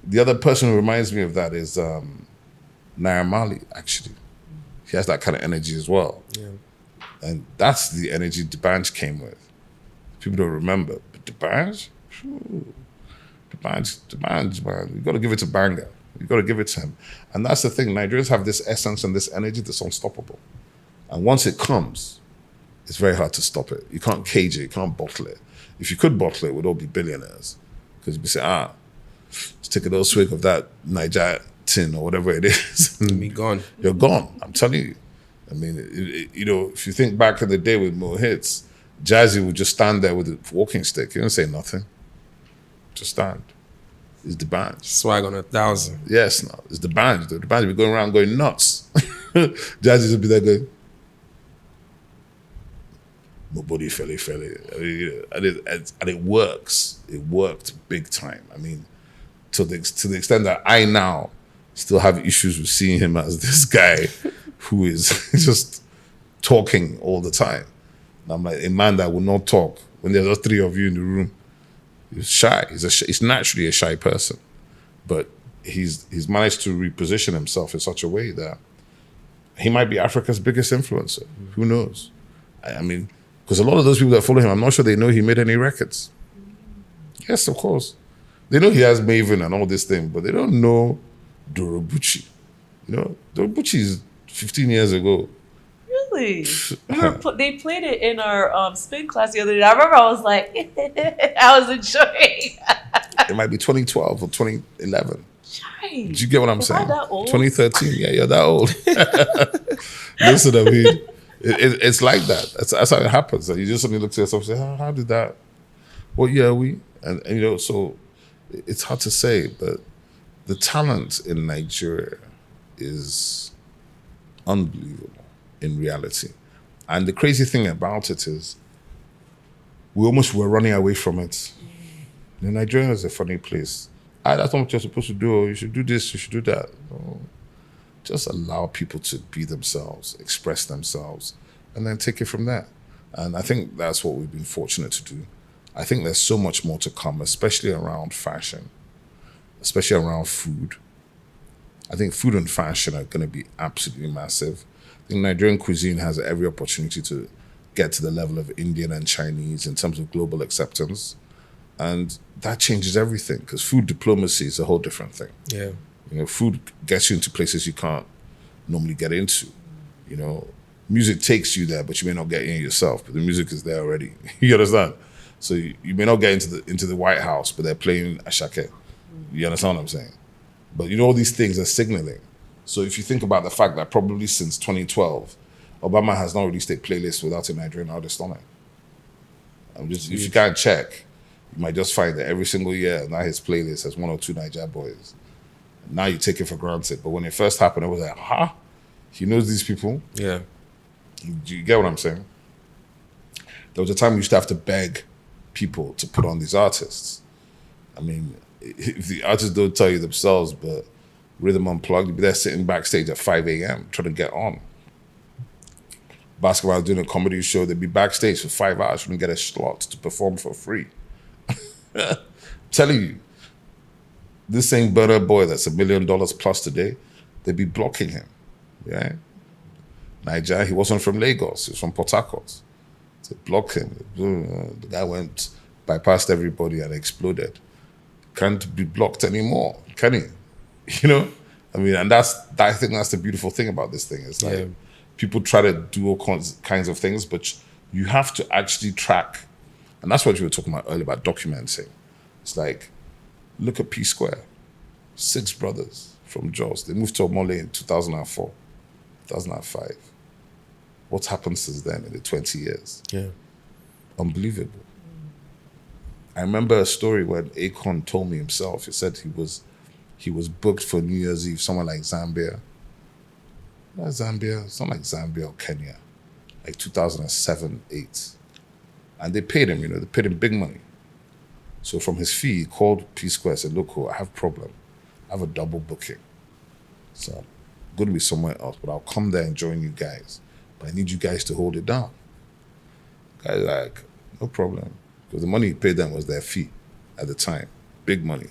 the other person who reminds me of that is Naira Marley. Actually, he has that kind of energy as well. Yeah. And that's the energy D'banj came with. People don't remember, but D'banj, man, you got to give it to Banga. You got to give it to him. And that's the thing. Nigerians have this essence and this energy that's unstoppable. And once it comes, it's very hard to stop it. You can't cage it. You can't bottle it. If you could bottle it, we'd all be billionaires. Because you'd be saying, let's take a little swig of that Niger tin or whatever it is. And be gone. You're gone. I'm telling you. I mean, if you think back in the day with more hits, Jazzy would just stand there with a walking stick. He didn't say nothing. Just stand. It's D'banj. Swag on 1,000. Yes, no. It's D'banj. The D'banj would be going around going nuts. Jazzy would be there going, nobody Fela. I mean, and it works. It worked big time. I mean, to the extent that I now still have issues with seeing him as this guy who is just talking all the time. And I'm like, a man that will not talk when there's just three of you in the room. He's shy. He's naturally a shy person, but he's managed to reposition himself in such a way that he might be Africa's biggest influencer. Who knows? I mean, because a lot of those people that follow him, I'm not sure they know he made any records. Yes, of course. They know he has Maven and all this thing, but they don't know Dorobuchi. Dorobuchi is 15 years ago. Really? They played it in our spin class the other day. I remember I was like, I was enjoying. It might be 2012 or 2011. Shine. Did you get what I'm saying? That old? 2013. Yeah, you're that old. Listen, I mean, it's like that. That's how it happens. You just suddenly look to yourself and say, how did that? What year are we? And so it's hard to say, but the talent in Nigeria is unbelievable in reality. And the crazy thing about it is we almost were running away from it. Nigeria is a funny place. That's not what you're supposed to do. You should do this, you should do that. No. Just allow people to be themselves, express themselves, and then take it from there. And I think that's what we've been fortunate to do. I think there's so much more to come, especially around fashion, especially around food. I think food and fashion are going to be absolutely massive. I think Nigerian cuisine has every opportunity to get to the level of Indian and Chinese in terms of global acceptance. And that changes everything because food diplomacy is a whole different thing. Yeah. Food gets you into places you can't normally get into. Music takes you there, but you may not get in yourself, but the music is there already. You understand? So you may not get into the White House, but they're playing Ashake. You understand what I'm saying? But all these things are signaling. So if you think about the fact that probably since 2012, Obama has not released a playlist without a Nigerian artist on it. If you can't check, you might just find that every single year now his playlist has one or two Niger boys. Now you take it for granted. But when it first happened, it was like, he knows these people. Yeah. Do you get what I'm saying? There was a time we used to have to beg people to put on these artists. I mean, if the artists don't tell you themselves, but Rhythm Unplugged, you'd be there sitting backstage at 5 a.m. trying to get on. Basketball doing a comedy show, they'd be backstage for 5 hours trying to get a slot to perform for free. I'm telling you, this same Burna boy that's $1 million plus today, they'd be blocking him. Yeah. Niger, he wasn't from Lagos, he was from Port Harcourt. They blocked him. The guy bypassed everybody and exploded. Can't be blocked anymore, can he? I mean, and I think that's the beautiful thing about this thing. It's like people try to do all kinds of things, but you have to actually track, and that's what you were talking about earlier about documenting. It's like, look at P Square, 6 brothers from Jos. They moved to Omole in 2004, 2005. What's happened since then in the 20 years? Yeah. Unbelievable. I remember a story when Akon told me himself. He said he was booked for New Year's Eve somewhere like Zambia. Not Zambia, it's not like Zambia or Kenya, like 2007, 8. And they paid him, they paid him big money. So from his fee, he called P Square and said, look, I have a problem. I have a double booking. So I'm going to be somewhere else, but I'll come there and join you guys. But I need you guys to hold it down. Guys like, no problem. Because the money he paid them was their fee at the time. Big money.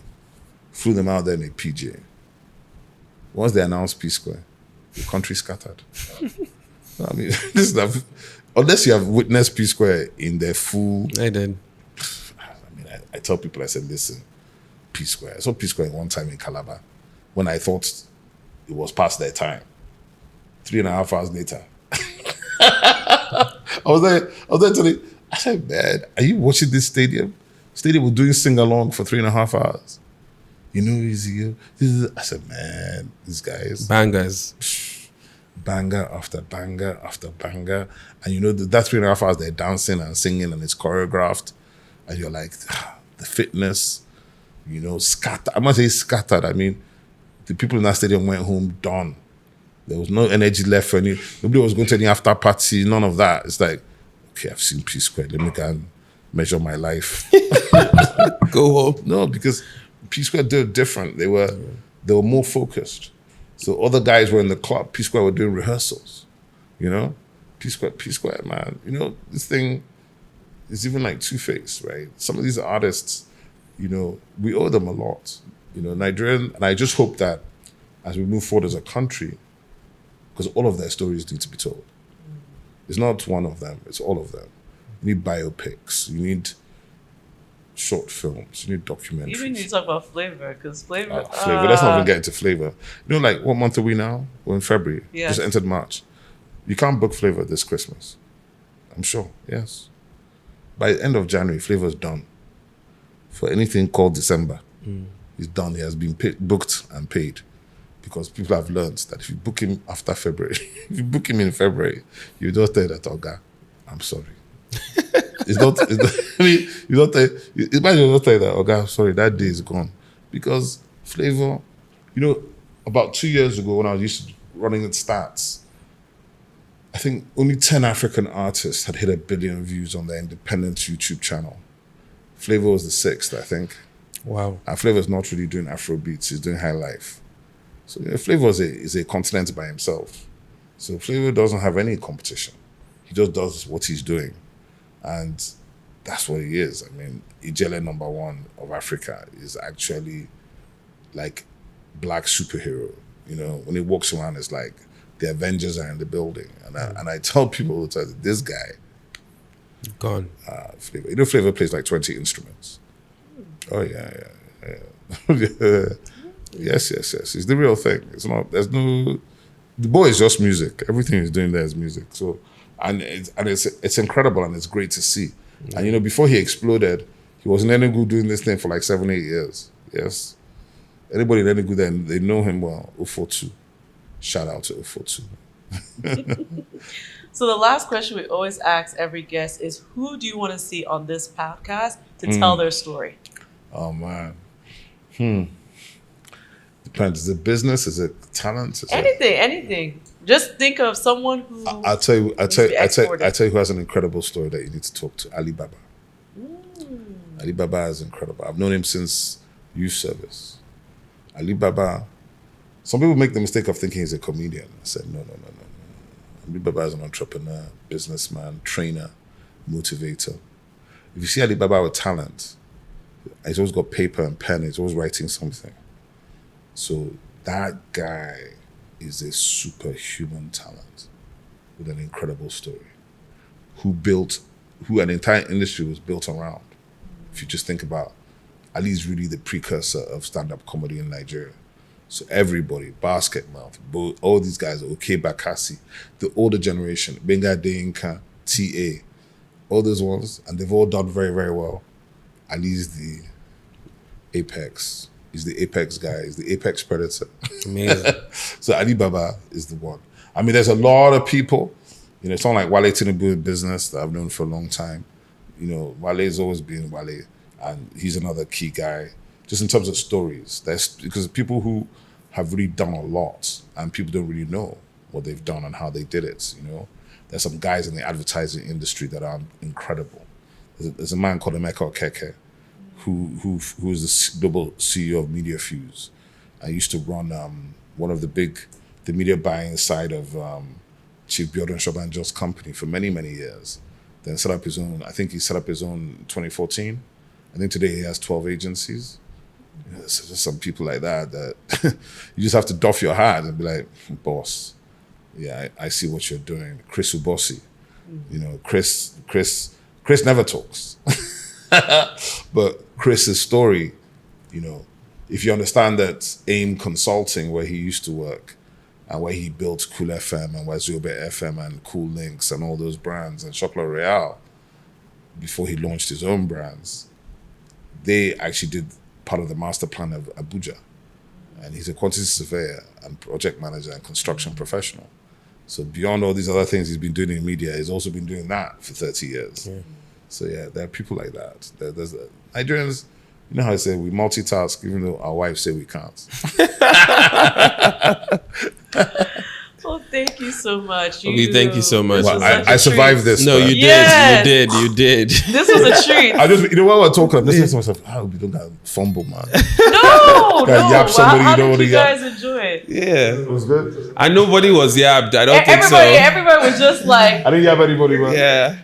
Flew them out there in a PJ. Once they announced P Square, the country scattered. I mean, unless you have witnessed P Square in their full... I did. I mean, I tell people, I said, listen, P Square. I saw P Square one time in Calabar when I thought it was past their time. 3.5 hours later. I was there telling, I said, man, are you watching this stadium? Stadium was doing sing-along for 3.5 hours. Easy. I said, man, these guys. Bangers. Banger after banger after banger. And that 3.5 hours, they're dancing and singing and it's choreographed. And you're like, the fitness, scattered. I must say scattered. I mean, the people in that stadium went home done. There was no energy left for any. Nobody was going to any after party, none of that. It's like, okay, I've seen P Square. Let me go and measure my life. Go home. No, because P Square did different. They were more focused. So other guys were in the club. P Square were doing rehearsals. P Square, man. This thing is even like Two-Face, right? Some of these artists, we owe them a lot. Nigerian, and I just hope that as we move forward as a country, because all of their stories need to be told. It's not one of them, it's all of them. You need biopics, you need short films, you need documentaries. Even you talk about Flavour, because Flavour... Flavour, let's not even get into Flavour. Like, what month are we now? We're in February. Yeah. Just entered March. You can't book Flavour this Christmas. I'm sure, yes. By the end of January, Flavour's done. For anything called December, he's done. He has been booked and paid. Because people have learned that if you book him after February, if you book him in February, you don't tell that, Oga, I'm sorry. It's not, I mean, you don't tell, imagine you don't tell that, Oga, sorry, that day is gone. Because Flavour, about 2 years ago when I was used to running the stats, I think only 10 African artists had hit 1 billion views on their independent YouTube channel. Flavour was the 6th, I think. Wow. And Flavour's not really doing Afrobeats, he's doing high life. So Flavour is a continent by himself. So Flavour doesn't have any competition. He just does what he's doing. And that's what he is. I mean, Ijele #1 of Africa is actually like black superhero. When he walks around, it's like the Avengers are in the building. And I tell people all the time, this guy, Gone. Flavour. Flavour plays like 20 instruments. Oh, yeah. Yes. It's the real thing. It's not, the boy is just music. Everything he's doing there is music. So, and it's incredible and it's great to see. And before he exploded, he was in Enugu doing this thing for like 7-8 years. Yes. Anybody in Enugu then, they know him well. 042. Shout out to 042. So the last question we always ask every guest is, who do you want to see on this podcast to tell their story? Oh, man. Depends. Is it business? Is it talent? Anything. Just think of someone who... I'll tell you who has an incredible story that you need to talk to. Alibaba. Alibaba is incredible. I've known him since youth service. Alibaba, some people make the mistake of thinking he's a comedian. I said, no. Alibaba is an entrepreneur, businessman, trainer, motivator. If you see Alibaba with talent, he's always got paper and pen. He's always writing something. So that guy is a superhuman talent with an incredible story who an entire industry was built around. If you just think about, Ali is really the precursor of stand-up comedy in Nigeria. So everybody, Basketmouth, all these guys, OK Bakassi, the older generation, Benga Deyinka, TA, all those ones, and they've all done very, very well. Ali's the apex. He's the apex guy. He's the apex predator. Amazing. So Ali Baba is the one. I mean, there's a lot of people. You know, it's not like Wale Tinubu in business that I've known for a long time. You know, Wale's always been Wale, and he's another key guy. Just in terms of stories, there's because people who have really done a lot, and people don't really know what they've done and how they did it. You know, there's some guys in the advertising industry that are incredible. There's a man called Emeka Okeke, who is the global CEO of Media Fuse. I used to run one of the media buying side of Chief Biodun Shobanjo's company for many, many years. Then set up his own, I think he set up his own in 2014. I think today he has 12 agencies. You know, there's just some people like that you just have to doff your hat and be like, boss, yeah, I see what you're doing. Chris Ubosi, you know, Chris never talks. But Chris's story, you know, if you understand that AIM Consulting, where he used to work, and where he built Cool FM and Wazobia FM and Cool Links and all those brands and Chocolate Royale, before he launched his own brands, they actually did part of the master plan of Abuja. And he's a quantity surveyor and project manager and construction professional. So beyond all these other things he's been doing in media, he's also been doing that for 30 years. Yeah. So yeah, there are people like that. There's Nigerians, you know how I say, we multitask even though our wives say we can't. Well, thank you so much. Obi, thank you so much. Well, I survived this. No, you Yes. did. You did. This was a treat. I just, you know what we're talking about? This is myself. How we don't got fumble, man. No. yap somebody, How you don't did you wanna yap. guys enjoy it? Yeah. It was good. And nobody was yabbed. I don't think so. Everybody was just like, I didn't yab anybody, man. Yeah.